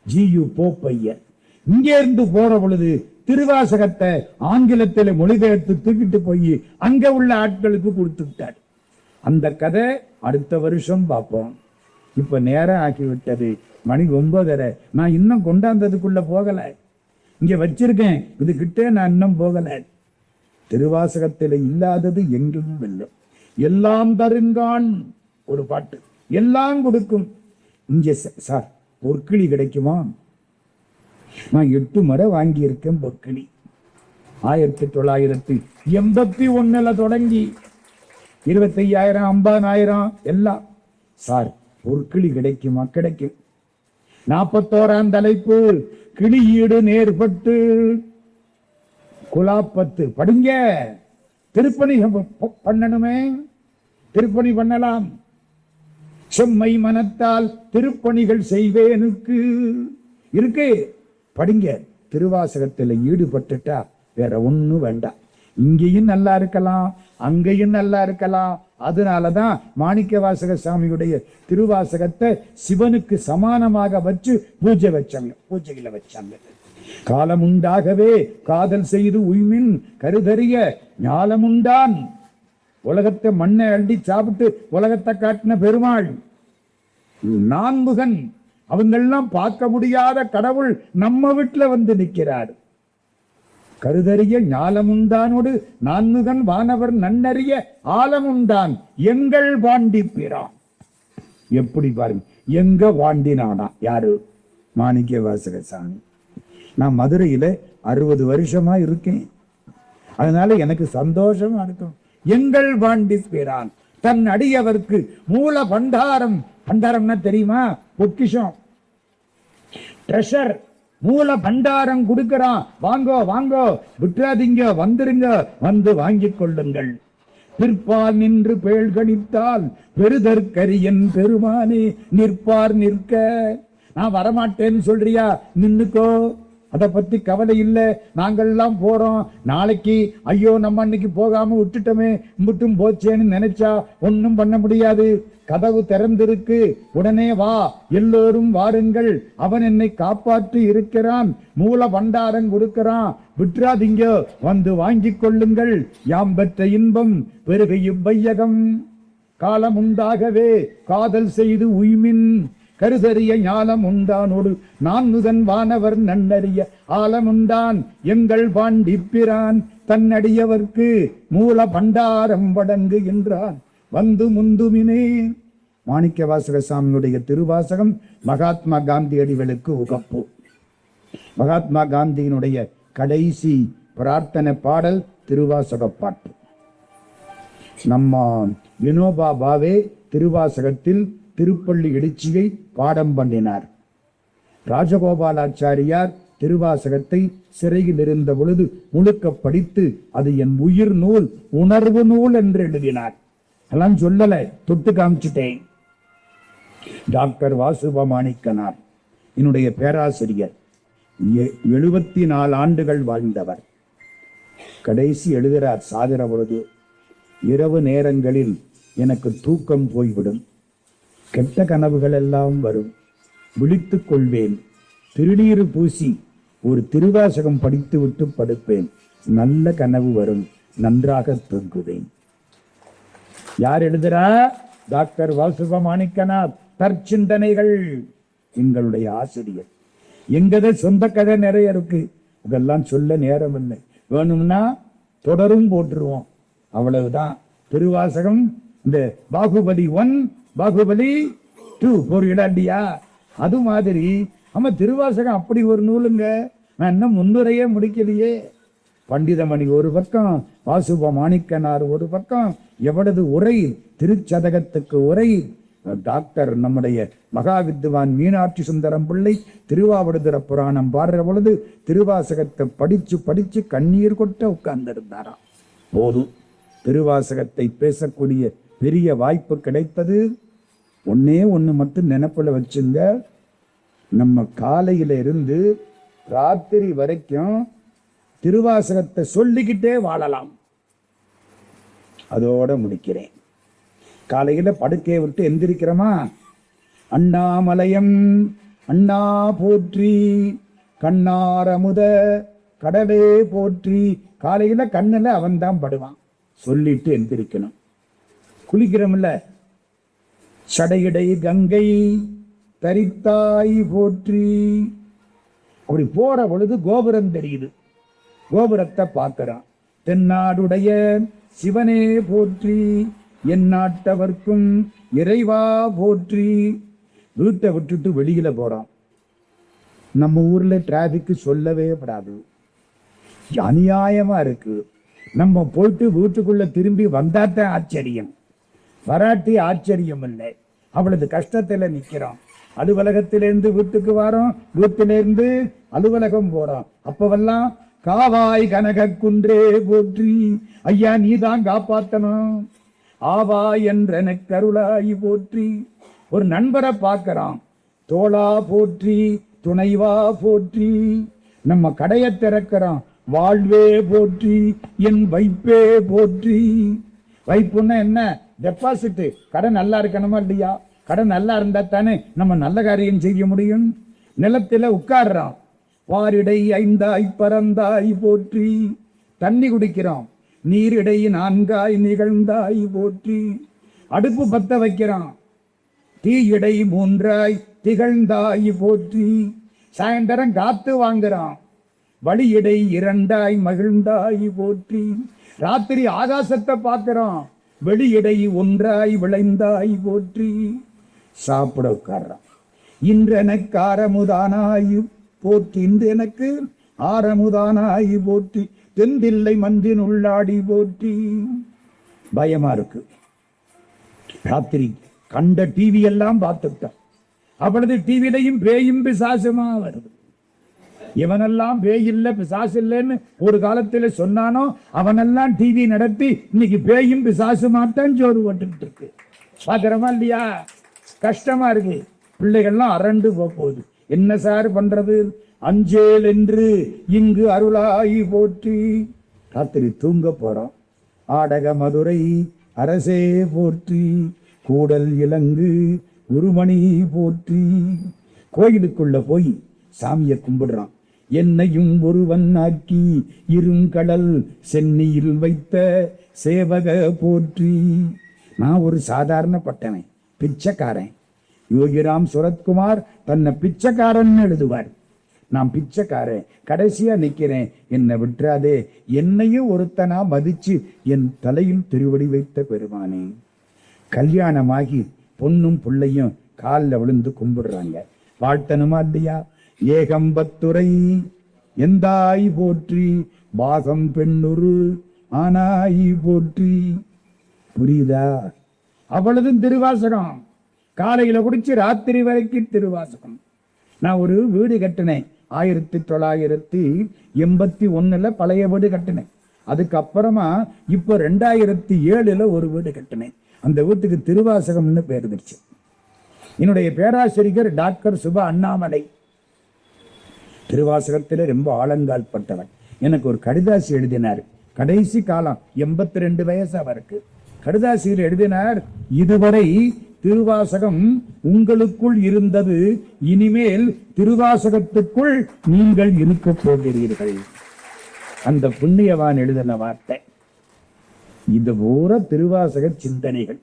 ஜி.யு. போப்பையர் இங்கே இருந்து போற பொழுது திருவாசகத்தை ஆங்கிலத்தில் மொழிபெயர்த்து தூக்கிட்டு போய் அங்க உள்ள ஆட்களுக்கு கொடுத்துட்டார். அந்த கதை அடுத்த வருஷம் பார்ப்போம். இப்ப நேரம் ஆக்கிவிட்டது, மணி 9:30. நான் இன்னும் கொண்டாந்ததுக்குள்ள போகல, இங்க வச்சிருக்கேன், இது கிட்டே நான் இன்னும் போகல. திருவாசகத்தில் இல்லாதது எங்கும் இல்லை. எல்லாம் தருங்கான் ஒரு பாட்டு, எல்லாம் கொடுக்கும். இங்க சார் பொற்கிளி கிடைக்குமா? நான் 8 முறை வாங்கியிருக்கேன் பொற்கிளி. 1981 தொடங்கி 25,000 50,000 எல்லாம். சார் பொற்கிளி கிடைக்குமா? கிடைக்கும். 41ஆம் தலைப்பு கிளியீடு நேர்பட்டு குலாப்பத்து படிங்க. திருப்பணி பண்ணணுமே, திருப்பணி பண்ணலாம். செம்மை மனத்தால் திருப்பணிகள் செய்வேனுக்கு இருக்கு, படிங்க. திருவாசகத்தில் ஈடுபட்டுட்டா வேற ஒண்ணும் வேண்டாம். இங்கேயும் நல்லா இருக்கலாம், அங்கேயும் நல்லா இருக்கலாம். அதனாலதான் மாணிக்க வாசக சாமியுடைய திருவாசகத்தை சிவனுக்கு சமானமாக வச்சு பூஜையில வச்சாங்க. காலமுண்டாகவே காதல் செய்து உய்மின் கருதறிய ஞாலமுண்டான். உலகத்தை மண்ணை அள்ளி சாப்பிட்டு உலகத்தை காட்டின பெருமாள் நான்முகன். அவங்கெல்லாம் பார்க்க முடியாத கடவுள் நம்ம வீட்டுல வந்து நிற்கிறார். கருதறிய ஞாலமுண்டானோடு நான்முகன் வானவர் நன்னறிய ஆலமுண்டான் எங்கள் வாண்டி பிரான். எப்படி பாருங்க, எங்க வாண்டினானா? யாரு? மாணிக்க வாசக சாமி. நான் மதுரையில 60 வருஷமா இருக்கேன். அதனால எனக்கு சந்தோஷமா இருக்கும். எங்கள் வாண்டி பிரான் தன் அடியவர்க்கு மூல பண்டாரம். பண்டாரம்னா தெரியுமா? பொக்கிஷம், ட்ரெஷர். மூல பண்டாரம் கொடுக்கிறான். வாங்கோ வாங்கோ, விட்டுறாதீங்க, வந்துருங்க, வந்து வாங்கிக் கொள்ளுங்கள். பிற்பால் நின்று பேழ்கணித்தால் பெருதற்கரியன் பெருமானே நிற்பார் நிற்க. நான் வரமாட்டேன்னு சொல்றியா? நின்னுக்கோ, அதை பத்தி கவலை இல்லை. நாங்கள்லாம் போறோம். நாளைக்கு ஐயோ நம்ம அன்னைக்கு போகாம விட்டுட்டோமே, மட்டும் போச்சேன்னு நினைச்சா ஒன்னும் பண்ண முடியாது. கதவு திறந்திருக்கு, உடனே வா, எல்லோரும் வாருங்கள், அவன் என்னை காப்பாற்றி இருக்கிறான், மூல பண்டாரம் கொடுக்கிறான், விட்டுறாதீங்க, வந்து வாங்கிக் கொள்ளுங்கள். யாம் பெற்ற இன்பம் பெருக இவ்வையகம். காலம் உண்டாகவே காதல் செய்து உய்மின் கருதறிய ஞாலம் உண்டானோடு நான்முகன் வானவர் நன்னறிய ஆலமுண்டான் எங்கள் பாண்டிப்பிரான். தன்னடியவர்க்கு மூல பண்டாரம் வழங்குகின்றான் வந்து முந்துமினே. மாணிக்க வாசக சாமியுடைய திருவாசகம் மகாத்மா காந்தியடிகளுக்கு உகப்பு. மகாத்மா காந்தியினுடைய கடைசி பிரார்த்தனை பாடல் திருவாசக பாட்டு. நம்ம வினோபா பாவே திருவாசகத்தில் திருப்பள்ளி எழுச்சியை பாடம் பண்ணினார். ராஜகோபாலாச்சாரியார் திருவாசகத்தை சிறையில் இருந்த பொழுது முழுக்க படித்து அது என் உயிர் நூல், உணர்வு நூல் என்று எழுதினார். எல்லாம் சொல்லல, தொட்டு காமிச்சிட்டேன். டாக்டர் வாசுபமாணிக்கனார் என்னுடைய பேராசிரியர், 74 ஆண்டுகள் வாழ்ந்தவர். கடைசி எழுதுகிறார், சாகிற பொழுது இரவு நேரங்களில் எனக்கு தூக்கம் போய்விடும், கெட்ட கனவுகள் எல்லாம் வரும், விழித்துக் கொள்வேன், திருநீறு பூசி ஒரு திருவாசகம் படித்து விட்டு படுப்பேன், நல்ல கனவு வரும், நன்றாக தூங்குவேன். யார் எழுதுறா? டாக்டர் வாசுபமாணிக்கனார். தற்சிந்தனைகள் எங்களுடைய ஆசிரியர். எங்கத சொந்த கதை நிறைய இருக்கு, இதெல்லாம் சொல்ல நேரம் இல்லை. வேணும்னா தொடரும் போட்டுருவோம், அவ்வளவுதான். திருவாசகம் இந்த பாகுபலி 1 பாகுபலி 2 போரிடாண்டியா, அது மாதிரி ஆமா திருவாசகம் அப்படி ஒரு நூலுங்க. நான் இன்னும் முன்னுரையே முடிக்கலையே. பண்டிதமணி ஒரு பக்கம், வாசுபமாணிக்கனார் ஒரு பக்கம், எவ்வளவு உரை, திருச்சதகத்துக்கு உரை. டாக்டர் நம்முடைய மகாவித்வான் மீனாட்சி சுந்தரம் பிள்ளை திருவாவடுதுறை புராணம் பாடுற பொழுது திருவாசகத்தை படிச்சு படிச்சு கண்ணீர் கொட்ட உட்கார்ந்திருந்தாராம். போதும், திருவாசகத்தை பேசக்கூடிய பெரிய வாய்ப்பு கிடைத்தது. ஒன்னே ஒண்ணு மட்டும் நினைப்புல வச்சுங்க, நம்ம காலையில இருந்து ராத்திரி வரைக்கும் திருவாசகத்தை சொல்லிக்கிட்டே வாழலாம். அதோட முடிக்கிறேன். காலையில படுக்கையை விட்டு எந்திரிக்கிறோமா, அண்ணாமலையம் அண்ணா போற்றி, கண்ணாரமுத கடலே போற்றி. காலையில கண்ணுல அவன் தான் படுவான், சொல்லிட்டு எந்திரிக்கணும். குளிக்கிறோம்ல, சடையிடை கங்கை தரித்தாய் போற்றி. அப்படி போற பொழுது கோபுரம் தெரியுது, கோபுரத்தை பார்க்கிறான். தென்னாடுடைய சிவனே போற்றி, என் நாட்டவர்க்கும் இறைவா போற்றி. வீட்டை விட்டுட்டு வெளியில போறான். நம்ம ஊர்ல டிராபிக் சொல்லவே படாது, அநியாயமா இருக்கு. நம்ம போயிட்டு வீட்டுக்குள்ள திரும்பி வந்தாத்தான் ஆச்சரியம், வராட்டி ஆச்சரியம் இல்லை. அவ்வளவு கஷ்டத்துல நிக்கிறோம். அலுவலகத்திலிருந்து வீட்டுக்கு வரோம், வீட்டிலிருந்து அலுவலகம் போறோம். அப்பவெல்லாம் காவாய் கனக குன்றே போற்றி, ஐயா நீதான் காப்பாத்தணும், ஆவாய் என்ற கருளாய் போற்றி. ஒரு நண்பரை பார்க்கிறோம், தோளா போற்றி, துணைவா போற்றி. நம்ம கடையை திறக்கிறோம், வாழ்வே போற்றி, என் வைப்பே போற்றி. வைப்புன்னா என்ன? டெபாசிட். கடை நல்லா இருக்கணுமா இல்லையா? கடை நல்லா இருந்தா தானே நம்ம நல்ல காரியம் செய்ய முடியும். நிலத்துல உட்கார்றோம், வாரிடை ஐந்தாய் பறந்தாய் போற்றி. தண்ணி குடிக்கிறோம், நீரிடை நான்காய் நிகழ்ந்தாய் போற்றி. அடுப்பு பத்த வைக்கிறோம், தீயிடை மூன்றாய் திகழ்ந்தாய் போற்றி. சாயந்தரம் காத்து வாங்குறோம், வழியிடை இரண்டாய் மகிழ்ந்தாய் போற்றி. ராத்திரி ஆகாசத்தை பார்க்கிறோம், வெளியிடை ஒன்றாய் விளைந்தாய் போற்றி. சாப்பிட உட்கார்றான், இன்று எனக்கு ஆரமுதானாய் போற்றி, இன்று எனக்கு ஆரமுதானாய் போற்றி, தெந்தில்லை மந்தின் உள்ளாடி போற்றி. பயமா இருக்கு. ராத்திரி கண்ட டிவி எல்லாம் பார்த்துட்டோம். அப்பொழுது டிவிலையும் பேயும் பிசாசுமா வருது. இவனெல்லாம் பேய் இல்ல பிசாசு இல்லைன்னு ஒரு காலத்துல சொன்னானோ அவனெல்லாம் டிவி நடத்தி இன்னைக்கு பேயும் பிசாசு மாட்டான் ஜோறு போட்டுக்கிட்டு இருக்கு. பாத்திரமா இல்லையா? கஷ்டமா இருக்கு. பிள்ளைகள்லாம் அரண்டு போகுது. என்ன சார் பண்றது? அஞ்சேல் என்று இங்கு அருளாய் போற்றி. ராத்திரி தூங்க போறோம், ஆடக மதுரை அரசே போற்றி, கூடல் இலங்கு குருமணி போற்றி. கோயிலுக்குள்ள போய் சாமியை கும்பிடுறான். என்னையும் ஒருவன் ஆக்கி இருங்கடல் சென்னியில் வைத்த சேவக போற்றி. நான் ஒரு சாதாரண பட்டவன், பிச்சைக்காரன். யோகிராம் சுரத்குமார் தன்னை பிச்சைக்காரன் எழுதுவார். நான் பிச்சைக்காரன், கடைசியா நிக்கிறேன், என்னை விட்டுறாதே. என்னையும் ஒருத்தனா மதிச்சு என் தலையில் திருவடி வைத்த பெருமானே. கல்யாணமாகி பொண்ணும் பிள்ளையும் காலில் விழுந்து கும்பிடுறாங்க. வாழ்த்தனுமா இல்லையா? ஏகம்பத்துரை எந்தாய் போற்றி, பாசம் பெண்ணுரு ஆனாய் போற்றி. புரியுதா? அவ்வளவும் திருவாசகம். காலையில குடிச்சு ராத்திரி வரைக்கும் திருவாசகம். நான் ஒரு வீடு கட்டினேன் 1981 பழைய வீடு கட்டினேன். அதுக்கப்புறமா இப்போ 2007 ஒரு வீடு கட்டினேன். அந்த வீட்டுக்கு திருவாசகம்னு பேர் வச்சு. என்னுடைய பேராசிரியர் டாக்டர் சுபா அண்ணாமலை திருவாசகத்தில் ரொம்ப ஆழங்கால் பட்டவன். எனக்கு ஒரு கடிதாசி எழுதினார். கடைசி காலம் 82 வயசு அவருக்கு. கடிதாசியில் எழுதினார், இதுவரை திருவாசகம் உங்களுக்குள் இருந்தது, இனிமேல் திருவாசகத்துக்குள் நீங்கள் இருக்க போகிறீர்கள். அந்த புண்ணியவான் எழுதின வார்த்தை. இது பூரா திருவாசக சிந்தனைகள்.